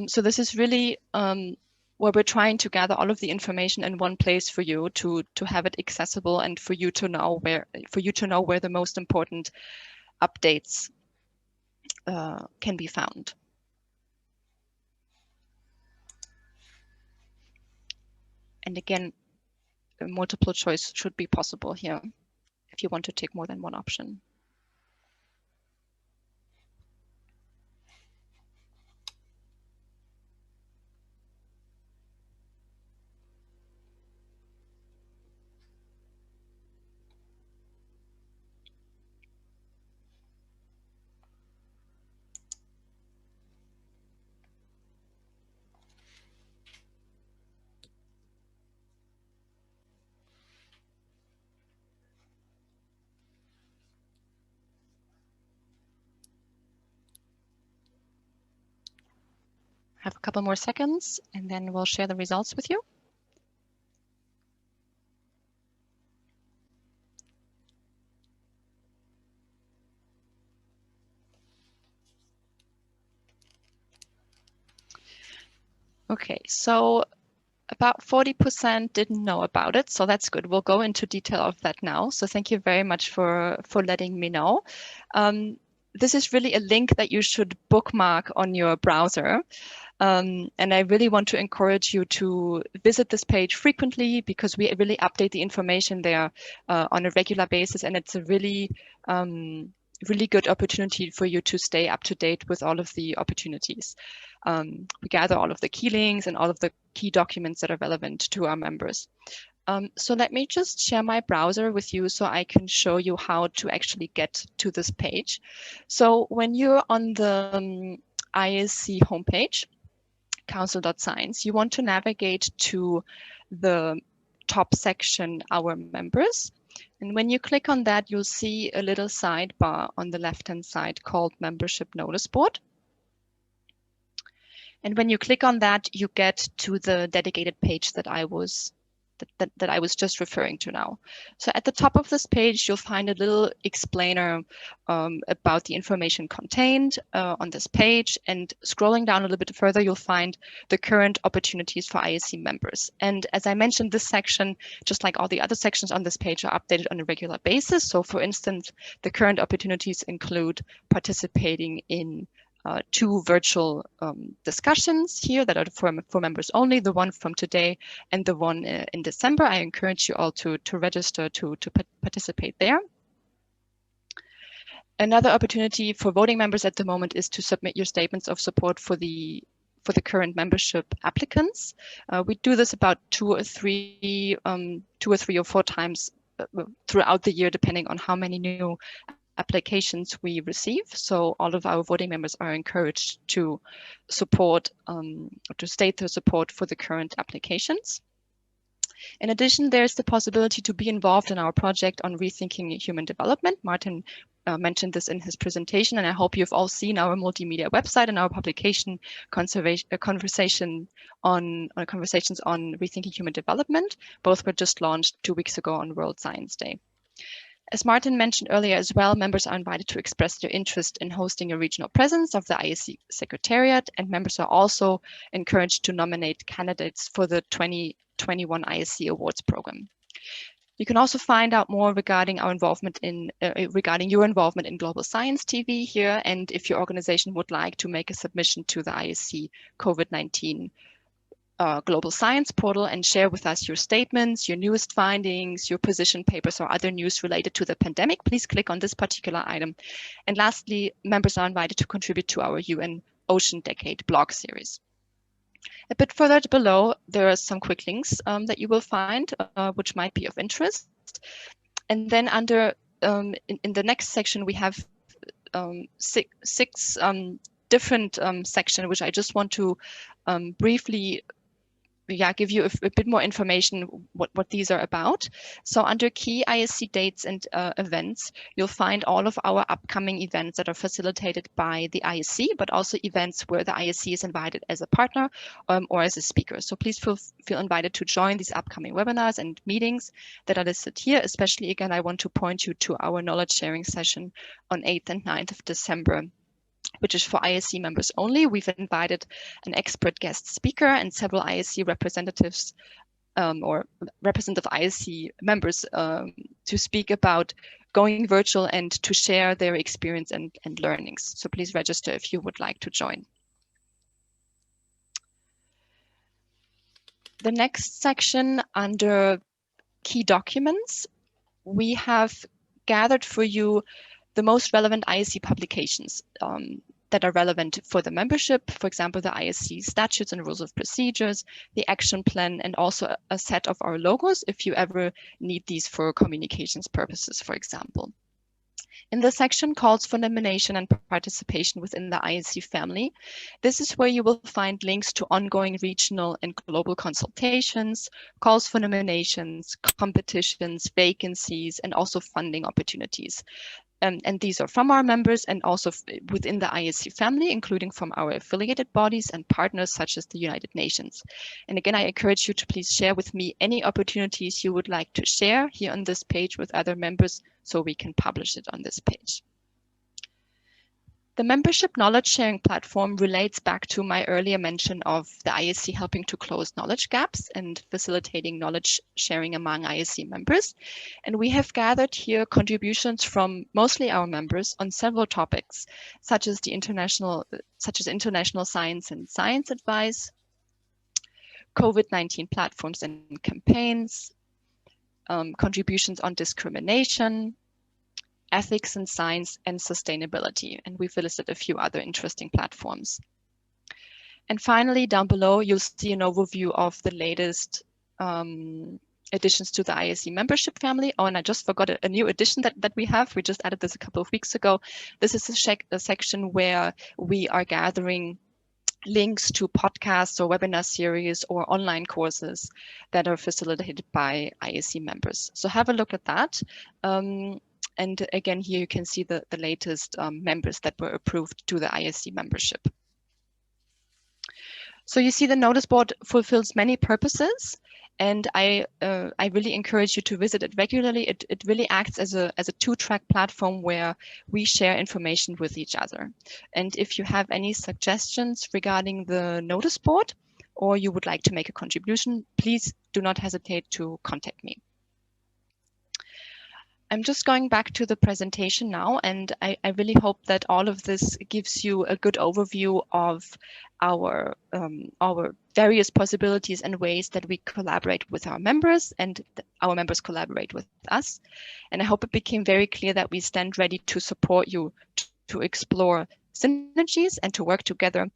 So this is really where we're trying to gather all of the information in one place for you to have it accessible, and for you to know where the most important updates can be found. And again, a multiple choice should be possible here if you want to take more than one option. Have a couple more seconds, and then we'll share the results with you. Okay, so about 40% didn't know about it, so that's good. We'll go into detail of that now. So thank you very much for letting me know. This is really a link that you should bookmark on your browser. And I really want to encourage you to visit this page frequently, because we really update the information there on a regular basis, and it's a really good opportunity for you to stay up to date with all of the opportunities. We gather all of the key links and all of the key documents that are relevant to our members. So let me just share my browser with you so I can show you how to actually get to this page. So when you're on the ISC homepage, council.science, you want to navigate to the top section, Our Members. And when you click on that, you'll see a little sidebar on the left-hand side called Membership Notice Board. And when you click on that, you get to the dedicated page that I was just referring to now. So at the top of this page, you'll find a little explainer about the information contained on this page. And scrolling down a little bit further, you'll find the current opportunities for ISC members. And as I mentioned, this section, just like all the other sections on this page, are updated on a regular basis. So for instance, the current opportunities include participating in two virtual discussions here that are for members only, the one from today and the one in December. I encourage you all to register to participate there. Another opportunity for voting members at the moment is to submit your statements of support for the current membership applicants. We do this about two or three or four times throughout the year, depending on how many new applications we receive. So all of our voting members are encouraged to support, to state their support for the current applications. In addition, there's the possibility to be involved in our project on rethinking human development. Martin mentioned this in his presentation, and I hope you've all seen our multimedia website and our publication conversations on rethinking human development. Both were just launched 2 weeks ago on World Science Day. As Martin mentioned earlier as well, members are invited to express their interest in hosting a regional presence of the ISC Secretariat, and members are also encouraged to nominate candidates for the 2021 ISC Awards program. You can also find out more regarding our involvement regarding your involvement in Global Science TV here, and if your organization would like to make a submission to the ISC COVID-19 Global Science portal and share with us your statements, your newest findings, your position papers, or other news related to the pandemic, please click on this particular item. And lastly, members are invited to contribute to our UN Ocean Decade blog series. A bit further below, there are some quick links that you will find, which might be of interest. And then under, in the next section, we have six different sections, which I just want to briefly give you a bit more information what these are about. So under key ISC dates and events, you'll find all of our upcoming events that are facilitated by the ISC, but also events where the ISC is invited as a partner or as a speaker. So please feel invited to join these upcoming webinars and meetings that are listed here. Especially, again, I want to point you to our knowledge sharing session on 8th and 9th of December, which is for ISC members only. We've invited an expert guest speaker and several ISC representatives or representative ISC members to speak about going virtual and to share their experience and learnings. So please register if you would like to join. The next section under key documents, we have gathered for you the most relevant ISC publications that are relevant for the membership. For example, the ISC statutes and rules of procedures, the action plan, and also a set of our logos if you ever need these for communications purposes, for example. In the section calls for nomination and participation within the ISC family, this is where you will find links to ongoing regional and global consultations, calls for nominations, competitions, vacancies, and also funding opportunities. And these are from our members and also within the ISC family, including from our affiliated bodies and partners such as the United Nations. And again, I encourage you to please share with me any opportunities you would like to share here on this page with other members so we can publish it on this page. The membership knowledge sharing platform relates back to my earlier mention of the ISC helping to close knowledge gaps and facilitating knowledge sharing among ISC members. And we have gathered here contributions from mostly our members on several topics, such as international science and science advice, COVID-19 platforms and campaigns, contributions on discrimination, ethics and science, and sustainability. And we've listed a few other interesting platforms. And finally, down below, you'll see an overview of the latest additions to the ISC membership family. Oh, and I just forgot a new addition that we have. We just added this a couple of weeks ago. This is a section where we are gathering links to podcasts or webinar series or online courses that are facilitated by ISC members. So have a look at that. And again, here you can see the latest members that were approved to the ISC membership. So you see the notice board fulfills many purposes, and I really encourage you to visit it regularly. It really acts as a two-track platform where we share information with each other. And if you have any suggestions regarding the notice board, or you would like to make a contribution, please do not hesitate to contact me. I'm just going back to the presentation now, and I really hope that all of this gives you a good overview of our various possibilities and ways that we collaborate with our members and our members collaborate with us. And I hope it became very clear that we stand ready to support you to explore synergies and to work together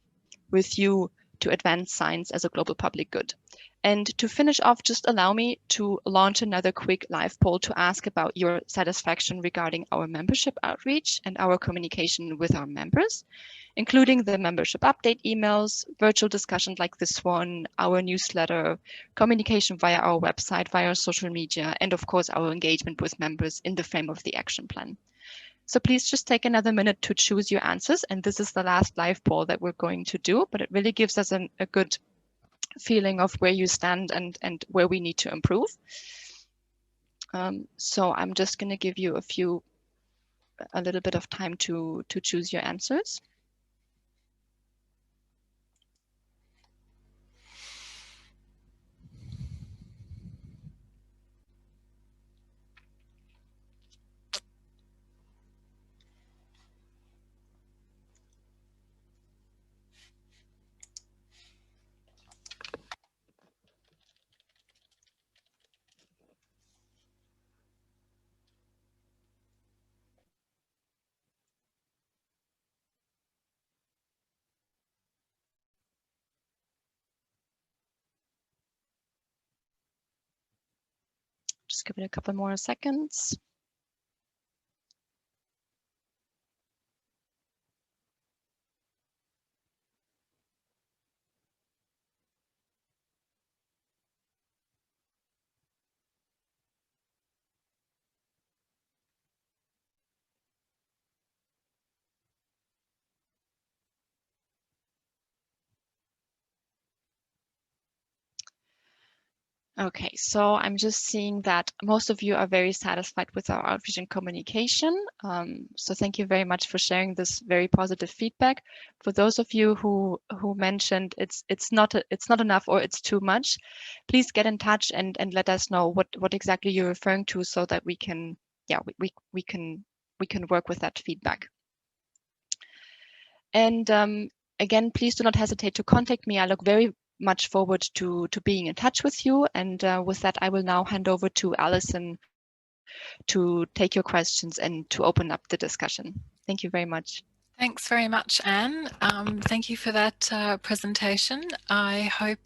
with you to advance science as a global public good. And to finish off, just allow me to launch another quick live poll to ask about your satisfaction regarding our membership outreach and our communication with our members, including the membership update emails, virtual discussions like this one, our newsletter, communication via our website, via social media, and of course, our engagement with members in the frame of the action plan. So please just take another minute to choose your answers. And this is the last live poll that we're going to do, but it really gives us a good feeling of where you stand and where we need to improve. So I'm just going to give you a little bit of time to choose your answers. Just give it a couple more seconds. Okay, so I'm just seeing that most of you are very satisfied with our outreach and communication. So thank you very much for sharing this very positive feedback. For those of you who mentioned it's not enough or it's too much, please get in touch and let us know what exactly you're referring to so that we can we can work with that feedback. And again, please do not hesitate to contact me. I look very much forward to being in touch with you. And with that, I will now hand over to Alison to take your questions and to open up the discussion. Thank you very much. Thanks very much, Anne. Thank you for that presentation. I hope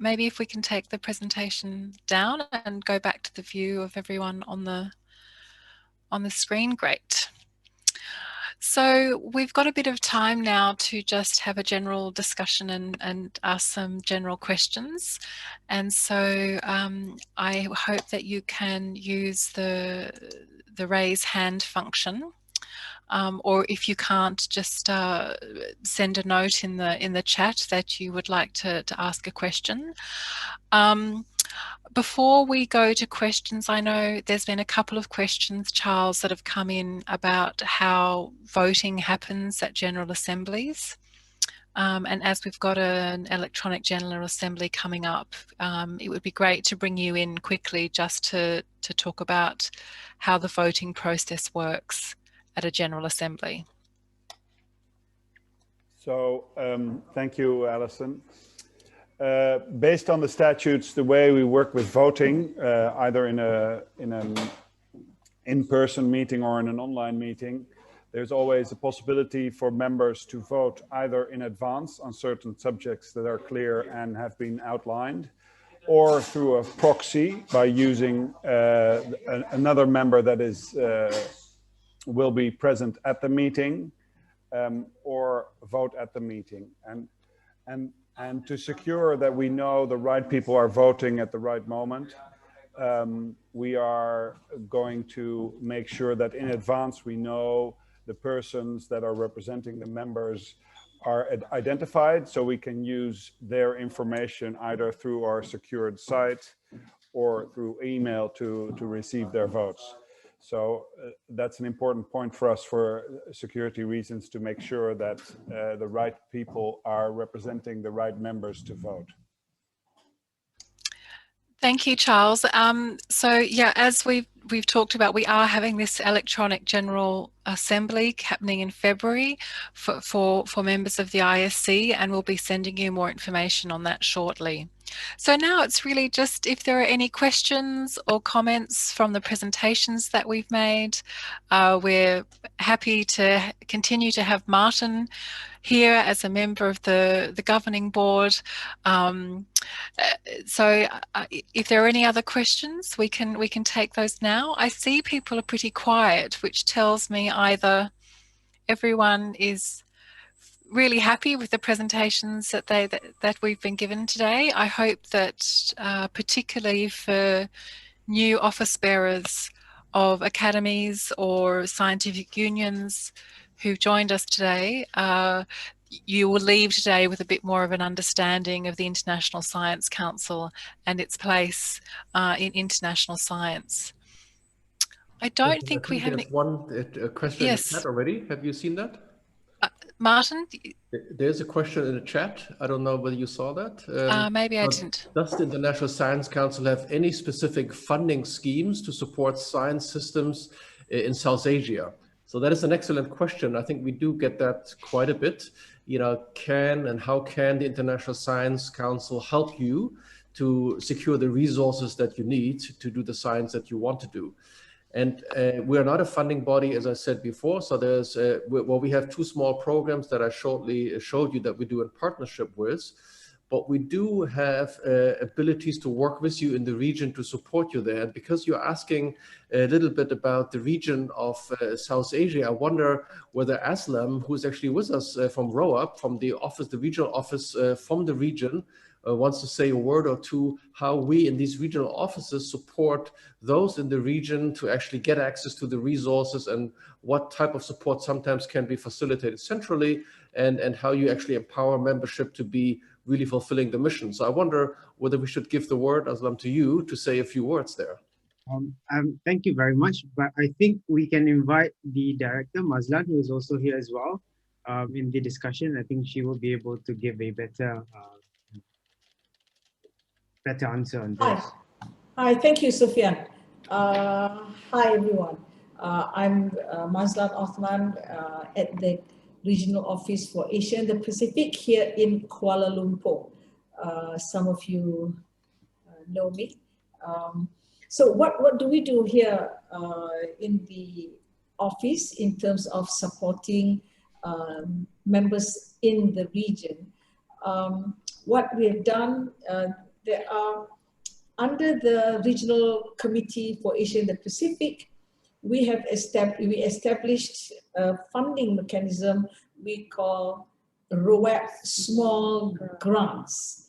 maybe if we can take the presentation down and go back to the view of everyone on the screen, great. So we've got a bit of time now to just have a general discussion and ask some general questions. And so I hope that you can use the raise hand function. Or if you can't, just send a note in the chat that you would like to ask a question. Before we go to questions, I know there's been a couple of questions, Charles, that have come in about how voting happens at General Assemblies. And as we've got an electronic General Assembly coming up, it would be great to bring you in quickly just to talk about how the voting process works at a General Assembly. So thank you, Alison. Based on the statutes, the way we work with voting, either in an in-person meeting or in an online meeting, there's always a possibility for members to vote either in advance on certain subjects that are clear and have been outlined, or through a proxy by using another member that will be present at the meeting, or vote at the meeting. And to secure that we know the right people are voting at the right moment, we are going to make sure that in advance we know the persons that are representing the members are identified, so we can use their information either through our secured site or through email to receive their votes. So that's an important point for us for security reasons, to make sure that the right people are representing the right members to vote. Thank you, Charles. So yeah, as we've talked about, we are having this electronic General Assembly happening in February for members of the ISC, and we'll be sending you more information on that shortly. So now it's really just if there are any questions or comments from the presentations that we've made. We're happy to continue to have Martin here as a member of the governing board. So if there are any other questions, we can take those now. I see people are pretty quiet, which tells me either everyone is really happy with the presentations that we've been given today. I hope that particularly for new office bearers of academies or scientific unions who've joined us today, you will leave today with a bit more of an understanding of the International Science Council and its place in international science. I don't think we have any... There's one question in the chat already. Have you seen that? Martin? There's a question in the chat. I don't know whether you saw that. Maybe I didn't. Does the International Science Council have any specific funding schemes to support science systems in South Asia? So that is an excellent question. I think we do get that quite a bit. You know, how can the International Science Council help you to secure the resources that you need to do the science that you want to do? And we are not a funding body, as I said before. So there's, we have two small programs that I shortly showed you that we do in partnership with. But we do have abilities to work with you in the region to support you there. And because you're asking a little bit about the region of South Asia, I wonder whether Aslam, who's actually with us from ROAP, from the office, the regional office from the region, wants to say a word or two how we in these regional offices support those in the region to actually get access to the resources and what type of support sometimes can be facilitated centrally and how you actually empower membership to be really fulfilling the mission. So I wonder whether we should give the word, Aslam, to you to say a few words there. Thank you very much, but I think we can invite the director, Mazlan, who is also here as well in the discussion. I think she will be able to give a better answer on this. Hi, thank you, Sufyan. Hi, everyone. I'm Mazlan Othman at the Regional Office for Asia and the Pacific here in Kuala Lumpur. Some of you know me. So what do we do here in the office in terms of supporting members in the region? What we have done, there are, under the Regional Committee for Asia and the Pacific, we established a funding mechanism we call ROAP Small Grants.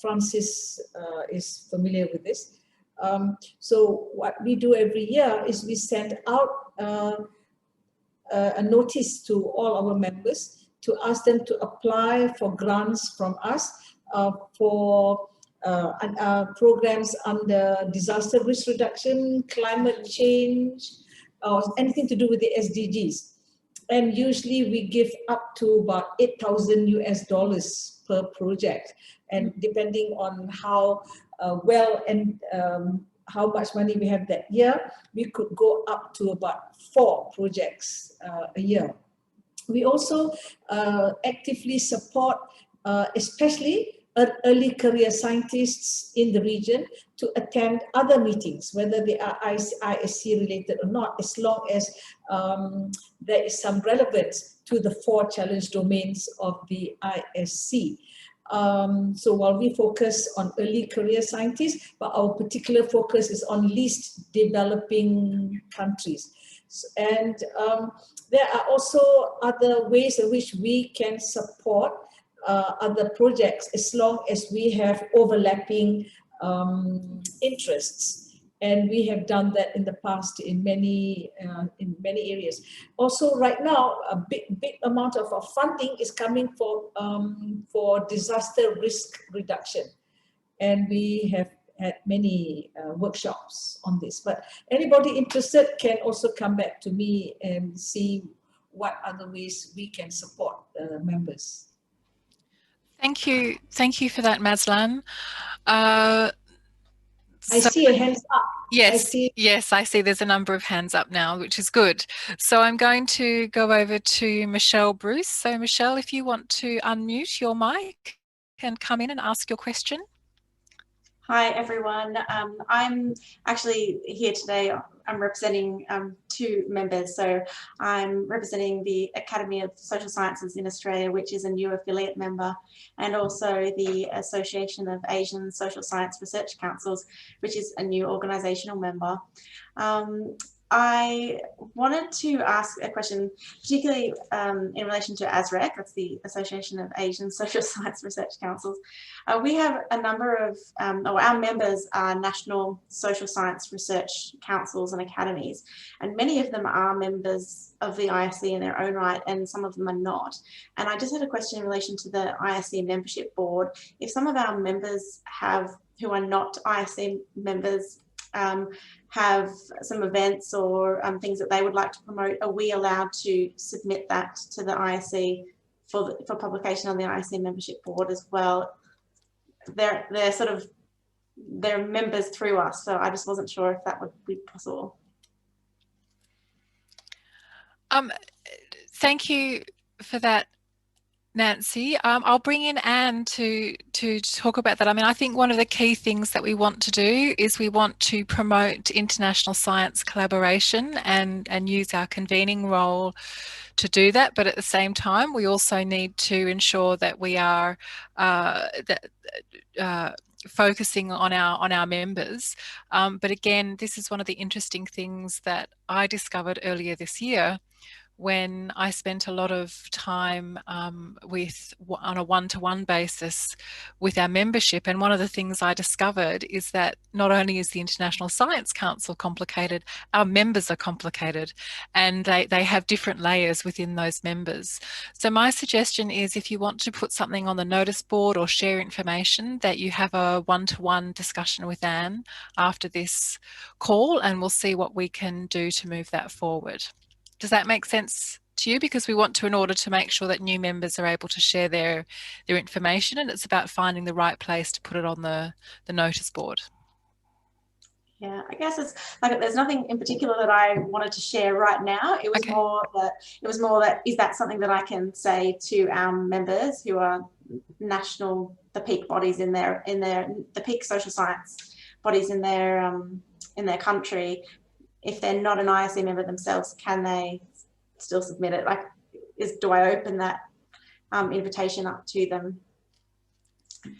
Francis is familiar with this. So what we do every year is we send out a notice to all our members to ask them to apply for grants from us for programs under disaster risk reduction, climate change, or anything to do with the SDGs. And usually we give up to about $8,000 per project. And depending on how well and how much money we have that year, we could go up to about 4 projects a year. We also actively support, especially early career scientists in the region, to attend other meetings, whether they are ISC related or not, as long as there is some relevance to the 4 challenge domains of the ISC. So while we focus on early career scientists, but our particular focus is on least developing countries. And there are also other ways in which we can support other projects as long as we have overlapping interests. And we have done that in the past in many areas. Also, right now, a big amount of our funding is coming for disaster risk reduction, and we have had many workshops on this. But anybody interested can also come back to me and see what other ways we can support members. Thank you for that, Mazlan. I see a hands up. Yes, yes, I see there's a number of hands up now, which is good. So I'm going to go over to Michelle Bruce. So Michelle, if you want to unmute your mic and come in and ask your question. Hi, everyone. I'm actually here today. I'm representing two members. So I'm representing the Academy of Social Sciences in Australia, which is a new affiliate member, and also the Association of Asian Social Science Research Councils, which is a new organisational member. I wanted to ask a question, particularly in relation to ASREC, that's the Association of Asian Social Science Research Councils. We have a number of, or our members are national social science research councils and academies, and many of them are members of the ISC in their own right, and some of them are not. And I just had a question in relation to the ISC membership board. If some of our members who are not ISC members, have some events or things that they would like to promote, are we allowed to submit that to the ISC for publication on the ISC membership board as well? They're members through us, so I just wasn't sure if that would be possible. Thank you for that, Nancy. I'll bring in Anne to talk about that. I mean, I think one of the key things that we want to do is we want to promote international science collaboration and use our convening role to do that. But at the same time, we also need to ensure that we are focusing on our members. But again, this is one of the interesting things that I discovered earlier this year, when I spent a lot of time on a one-to-one basis with our membership. And one of the things I discovered is that not only is the International Science Council complicated, our members are complicated, and they have different layers within those members. So my suggestion is, if you want to put something on the notice board or share information, that you have a one-to-one discussion with Anne after this call, and we'll see what we can do to move that forward. Does that make sense to you? Because we want to, in order to make sure that new members are able to share their information, and it's about finding the right place to put it on the notice board. Yeah, I guess it's like, there's nothing in particular that I wanted to share right now. It was more that is that something that I can say to our members who are the peak bodies in the peak social science bodies in their country. If they're not an ISC member themselves, can they still submit it? Like, do I open that invitation up to them?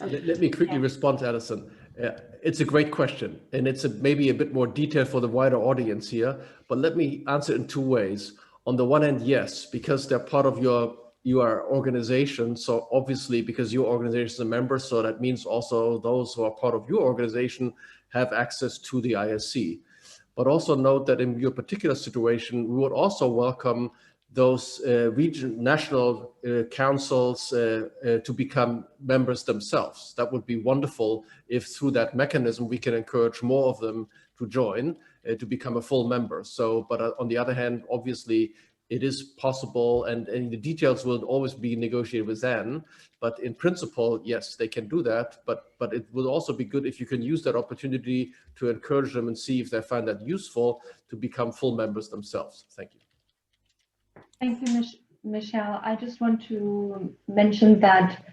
Let me quickly respond, Alison. It's a great question, and it's maybe a bit more detailed for the wider audience here, but let me answer in two ways. On the one hand, yes, because they're part of your organization. So obviously, because your organization is a member, so that means also those who are part of your organization have access to the ISC. But also note that in your particular situation, we would also welcome those national councils to become members themselves. That would be wonderful if through that mechanism we can encourage more of them to join, to become a full member. So, but on the other hand, obviously, it is possible, and the details will always be negotiated with Anne. But in principle, yes, they can do that. But it will also be good if you can use that opportunity to encourage them and see if they find that useful to become full members themselves. Thank you. Thank you, Michelle. I just want to mention that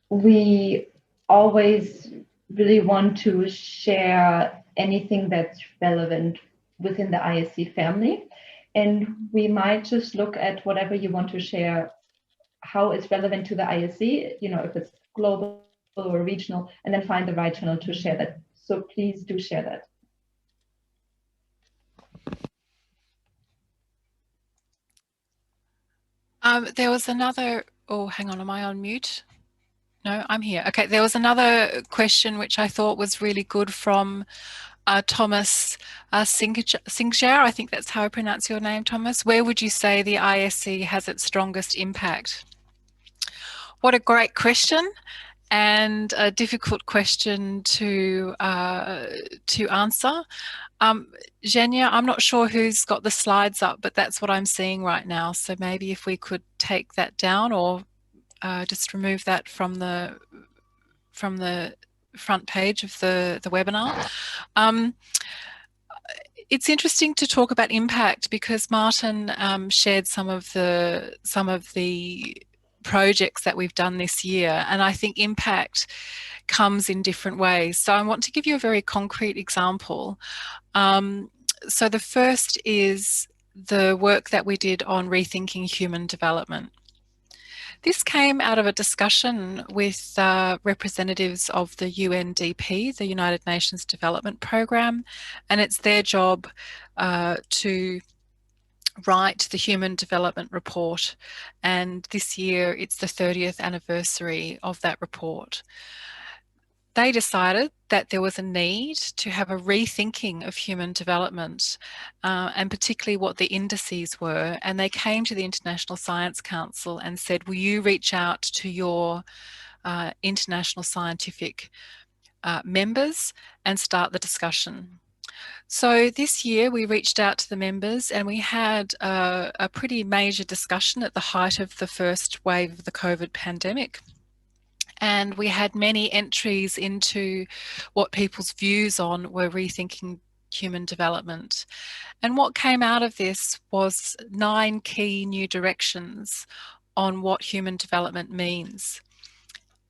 we always really want to share anything that's relevant within the ISC family. And we might just look at whatever you want to share, how it's relevant to the ISC, if it's global or regional, and then find the right channel to share that. So please do share that. There was another, hang on, am I on mute? No, I'm here. Okay, there was another question which I thought was really good from Thomas Singjar. I think that's how I pronounce your name, Thomas. Where would you say the ISC has its strongest impact? What a great question, and a difficult question to answer. Zhenya, I'm not sure who's got the slides up, but that's what I'm seeing right now. So maybe if we could take that down, or just remove that from the front page of the webinar. It's interesting to talk about impact because Martin shared some of the projects that we've done this year, and I think impact comes in different ways. So I want to give you a very concrete example. So the first is the work that we did on rethinking human development. This came out of a discussion with representatives of the UNDP, the United Nations Development Programme, and it's their job to write the Human Development Report, and this year it's the 30th anniversary of that report. They decided that there was a need to have a rethinking of human development and particularly what the indices were, and they came to the International Science Council and said, will you reach out to your international scientific members and start the discussion. So this year we reached out to the members and we had a pretty major discussion at the height of the first wave of the COVID pandemic. And we had many entries into what people's views on were rethinking human development. And what came out of this was 9 key new directions on what human development means.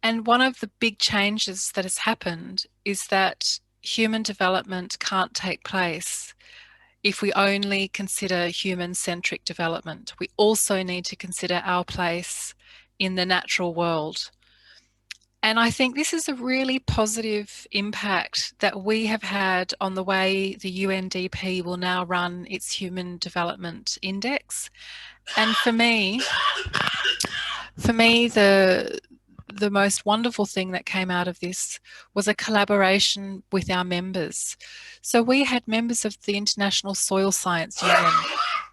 And one of the big changes that has happened is that human development can't take place if we only consider human-centric development. We also need to consider our place in the natural world. And I think this is a really positive impact that we have had on the way the UNDP will now run its Human Development Index. And for me, the most wonderful thing that came out of this was a collaboration with our members. So we had members of the International Soil Science Union.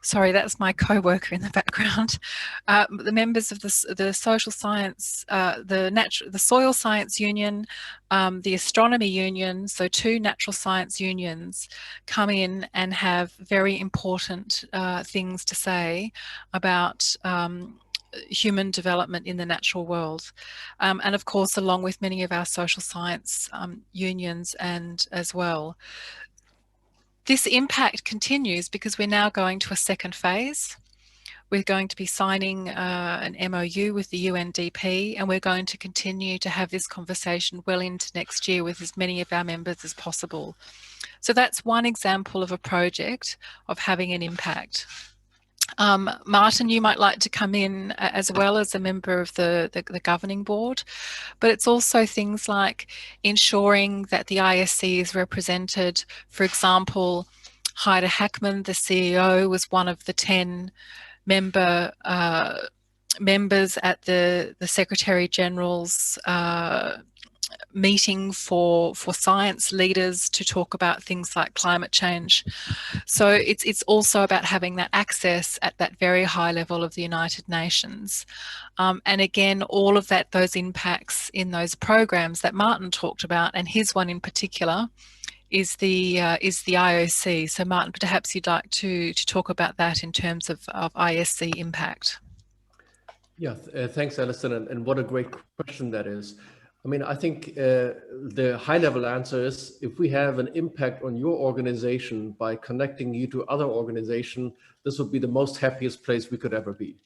Sorry, that's my co-worker in the background. The members of the social science, the soil science union, the astronomy union, so 2 natural science unions come in and have very important things to say about human development in the natural world. And of course, along with many of our social science unions and as well. This impact continues because we're now going to a second phase. We're going to be signing an MOU with the UNDP, and we're going to continue to have this conversation well into next year with as many of our members as possible. So that's one example of a project of having an impact. Martin, you might like to come in as well as a member of the governing board, but it's also things like ensuring that the ISC is represented. For example, Heide Hackman, the CEO, was one of the 10 members at the Secretary General's meeting for science leaders to talk about things like climate change. So it's also about having that access at that very high level of the United Nations. And again, all of those impacts in those programs that Martin talked about, and his one in particular, is the IOC. So Martin, perhaps you'd like to talk about that in terms of ISC impact. Yeah, thanks, Alison, and what a great question that is. I mean, I think the high-level answer is if we have an impact on your organization by connecting you to other organizations, this would be the most happiest place we could ever be.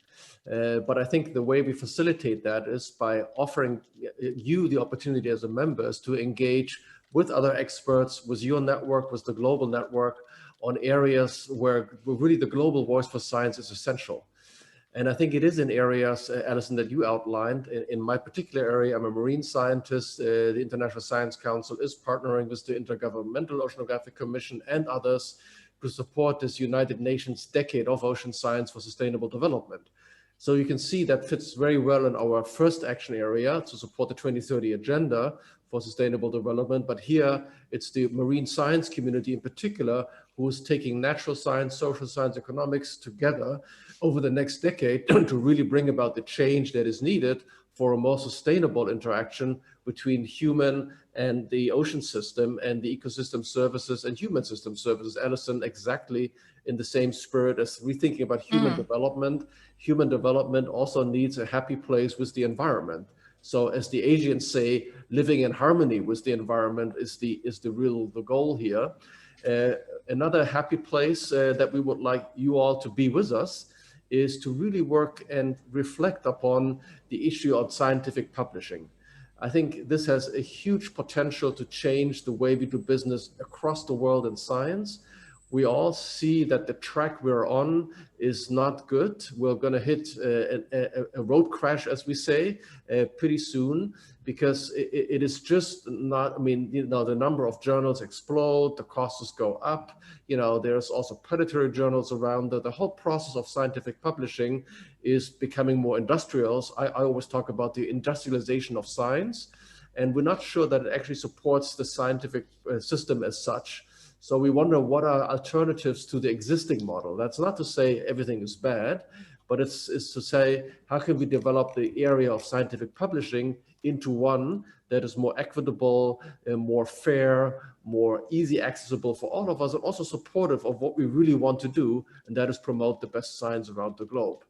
But I think the way we facilitate that is by offering you the opportunity as a members to engage with other experts, with your network, with the global network, on areas where really the global voice for science is essential. And I think it is in areas, Alison, that you outlined. In my particular area, I'm a marine scientist. The International Science Council is partnering with the Intergovernmental Oceanographic Commission and others to support this United Nations Decade of Ocean Science for Sustainable Development. So you can see that fits very well in our first action area to support the 2030 Agenda for Sustainable Development. But here it's the marine science community in particular who is taking natural science, social science, economics together over the next decade to really bring about the change that is needed for a more sustainable interaction between human and the ocean system and the ecosystem services and human system services. Alison, exactly in the same spirit as rethinking about human development. Human development also needs a happy place with the environment. So as the Asians say, living in harmony with the environment is the goal here. Another happy place that we would like you all to be with us is to really work and reflect upon the issue of scientific publishing. I think this has a huge potential to change the way we do business across the world in science. We all see that the track we're on is not good. We're going to hit a road crash, as we say, pretty soon, because it is just not, I mean, you know, the number of journals explode, the costs go up, you know, there's also predatory journals around. The whole process of scientific publishing is becoming more industrial. I always talk about the industrialization of science, and we're not sure that it actually supports the scientific system as such. So we wonder what are alternatives to the existing model. That's not to say everything is bad, but it's to say, how can we develop the area of scientific publishing into one that is more equitable, more fair, more easy accessible for all of us, and also supportive of what we really want to do, and that is promote the best science around the globe.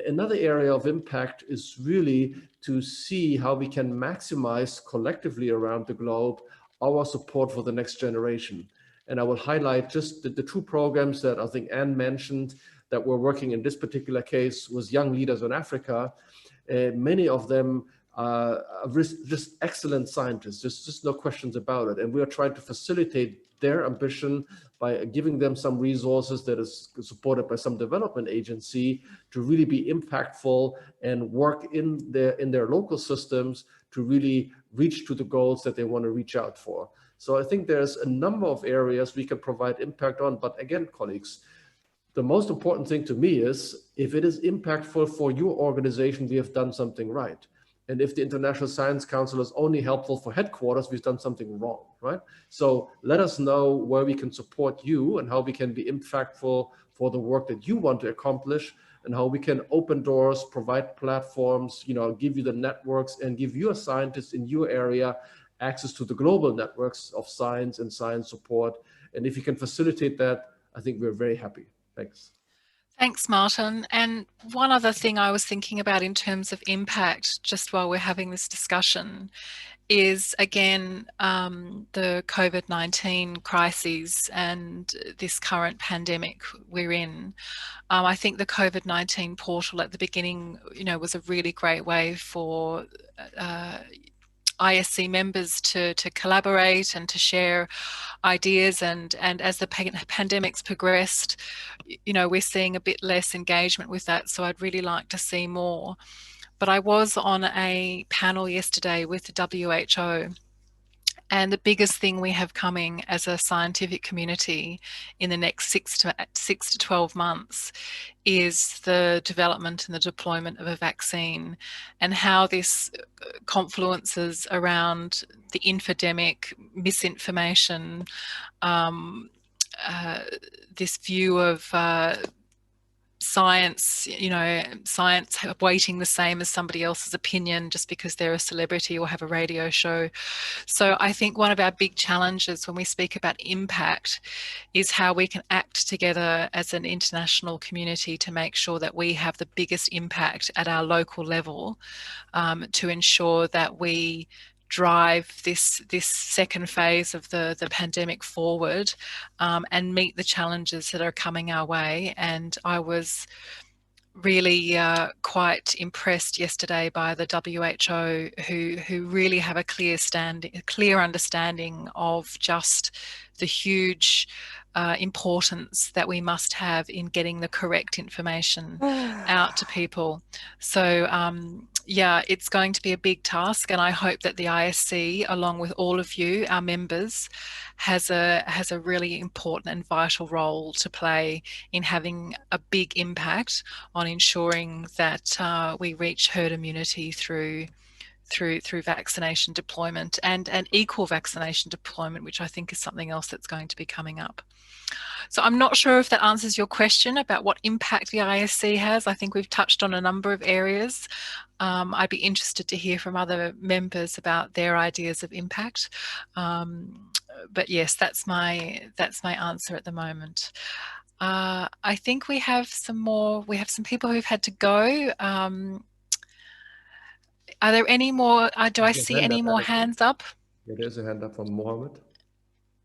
Another area of impact is really to see how we can maximize collectively around the globe our support for the next generation. And I will highlight just the two programs that I think Anne mentioned that we're working in this particular case with young leaders in Africa. Many of them are just excellent scientists, just no questions about it. And we are trying to facilitate their ambition by giving them some resources that is supported by some development agency to really be impactful and work in their local systems to really reach to the goals that they want to reach out for. So I think there's a number of areas we can provide impact on. But again, colleagues, the most important thing to me is if it is impactful for your organization, we have done something right. And if the International Science Council is only helpful for headquarters, we've done something wrong, right? So let us know where we can support you and how we can be impactful for the work that you want to accomplish, and how we can open doors, provide platforms, you know, give you the networks and give your scientists in your area access to the global networks of science and science support. And if you can facilitate that, I think we're very happy. Thanks. Thanks, Martin. And one other thing I was thinking about in terms of impact, just while we're having this discussion, is again the COVID-19 crises and this current pandemic we're in. I think the COVID-19 portal at the beginning, you know, was a really great way for ISC members to collaborate and to share ideas, and as the pandemic's progressed, you know, we're seeing a bit less engagement with that, so I'd really like to see more. But I was on a panel yesterday with the WHO, and the biggest thing we have coming as a scientific community in the next 6 to 12 months is the development and the deployment of a vaccine, and how this confluences around the infodemic, misinformation, this view of science, you know, science weighting the same as somebody else's opinion just because they're a celebrity or have a radio show. So I think one of our big challenges when we speak about impact is how we can act together as an international community to make sure that we have the biggest impact at our local level, to ensure that we drive this second phase of the pandemic forward, and meet the challenges that are coming our way. And I was really quite impressed yesterday by the WHO, who really have a clear understanding of just the huge importance that we must have in getting the correct information out to people. So yeah, it's going to be a big task, and I hope that the ISC, along with all of you, our members, has a really important and vital role to play in having a big impact on ensuring that we reach herd immunity through vaccination deployment, and equal vaccination deployment, which I think is something else that's going to be coming up. So I'm not sure if that answers your question about what impact the ISC has. I think we've touched on a number of areas. I'd be interested to hear from other members about their ideas of impact. But yes, that's my answer at the moment. I think we have some more. We have some people who've had to go. Are there any more, do I see any more hands up? Yeah, there's a hand up from Mohammed.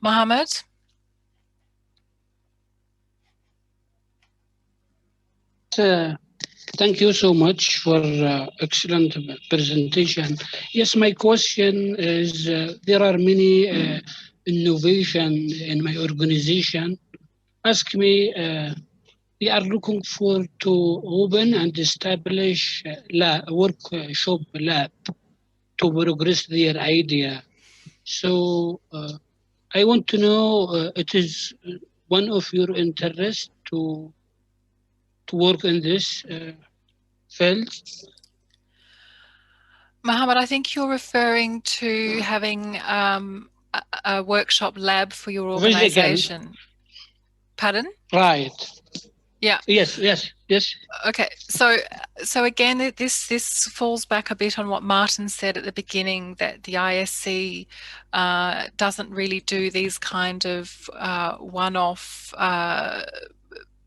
Mohammed? Thank you so much for excellent presentation. Yes, my question is, there are many innovation in my organization. Ask me, they are looking for to open and establish a workshop lab to progress their idea. So I want to know, it is one of your interests to work in this field? Mohammed, I think you're referring to having a workshop lab for your organization. Pardon? Right. Yeah. Yes. Okay. So again, this falls back a bit on what Martin said at the beginning, that the ISC doesn't really do these kind of one-off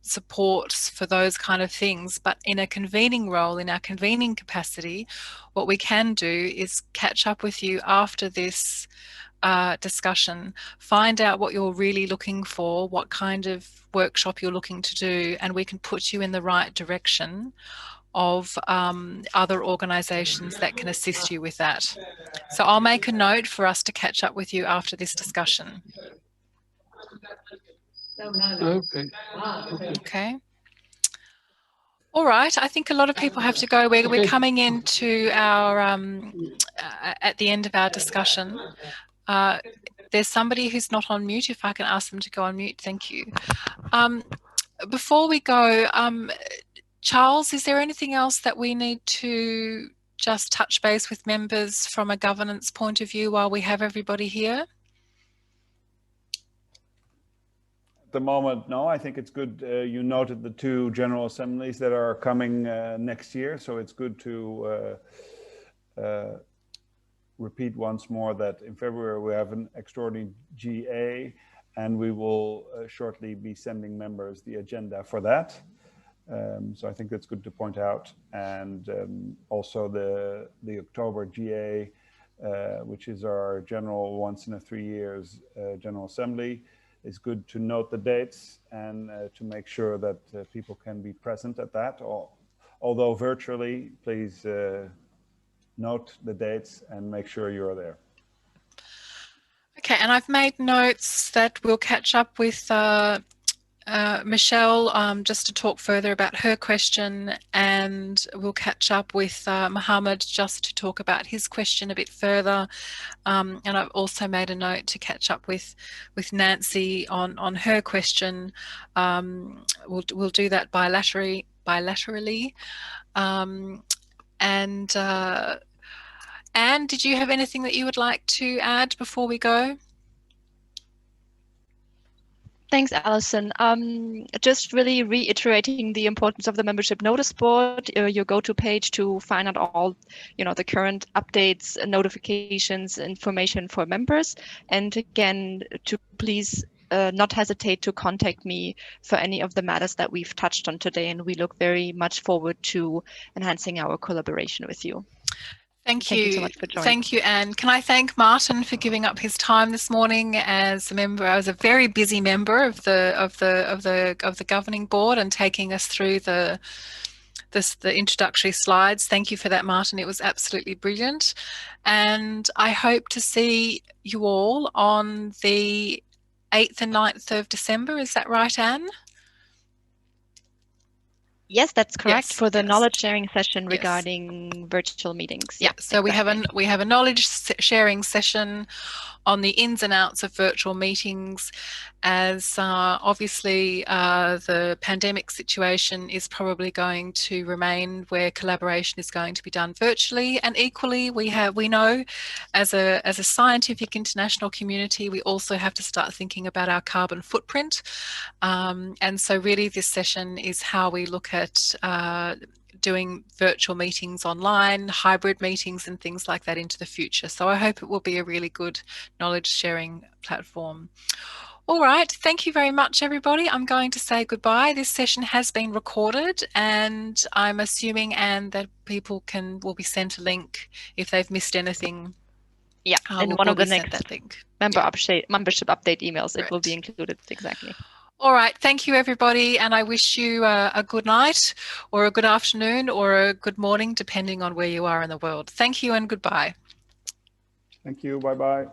supports for those kind of things, but in a convening role, in our convening capacity, what we can do is catch up with you after this discussion, find out what you're really looking for, what kind of workshop you're looking to do, and we can put you in the right direction of other organisations that can assist you with that. So I'll make a note for us to catch up with you after this discussion. Okay. All right. I think a lot of people have to go. We're coming into our at the end of our discussion. There's somebody who's not on mute. If I can ask them to go on mute, thank you. Before we go, Charles, is there anything else that we need to just touch base with members from a governance point of view while we have everybody here? At the moment, no. I think it's good. You noted the 2 General Assemblies that are coming next year, so it's good to repeat once more that in February we have an extraordinary GA, and we will shortly be sending members the agenda for that. So I think that's good to point out. And also the October GA, which is our general once in a 3 years General Assembly. It's good to note the dates and to make sure that people can be present at that. Although virtually, please note the dates and make sure you're there. Okay, and I've made notes that we'll catch up with Michelle just to talk further about her question, and we'll catch up with Mohammed just to talk about his question a bit further. And I've also made a note to catch up with Nancy on her question. We'll do that bilaterally. And Anne, did you have anything that you would like to add before we go? Thanks, Alison. Just really reiterating the importance of the membership notice board, your go-to page to find out all, the current updates, notifications, information for members. And again, to please not hesitate to contact me for any of the matters that we've touched on today. And we look very much forward to enhancing our collaboration with you. Thank you. Thank you so much for joining. Thank you, Anne. Can I thank Martin for giving up his time this morning as a member? I was a very busy member of the governing board and taking us through the introductory slides. Thank you for that, Martin. It was absolutely brilliant. And I hope to see you all on the 8th and 9th of December. Is that right, Anne? Yes, that's correct, Yes, for the yes. knowledge sharing session Yes. regarding virtual meetings. Yeah, so exactly. we have a knowledge sharing session on the ins and outs of virtual meetings, as obviously the pandemic situation is probably going to remain where collaboration is going to be done virtually, and equally we know as a scientific international community we also have to start thinking about our carbon footprint, and so really this session is how we look at doing virtual meetings online, hybrid meetings and things like that into the future. So I hope it will be a really good knowledge sharing platform. All right, thank you very much, everybody. I'm going to say goodbye. This session has been recorded, and I'm assuming, Anne, that people will be sent a link if they've missed anything. Yeah, in one of the next that link. membership update emails, Correct. It will be included, exactly. All right, thank you, everybody, and I wish you a good night or a good afternoon or a good morning, depending on where you are in the world. Thank you and goodbye. Thank you. Bye-bye.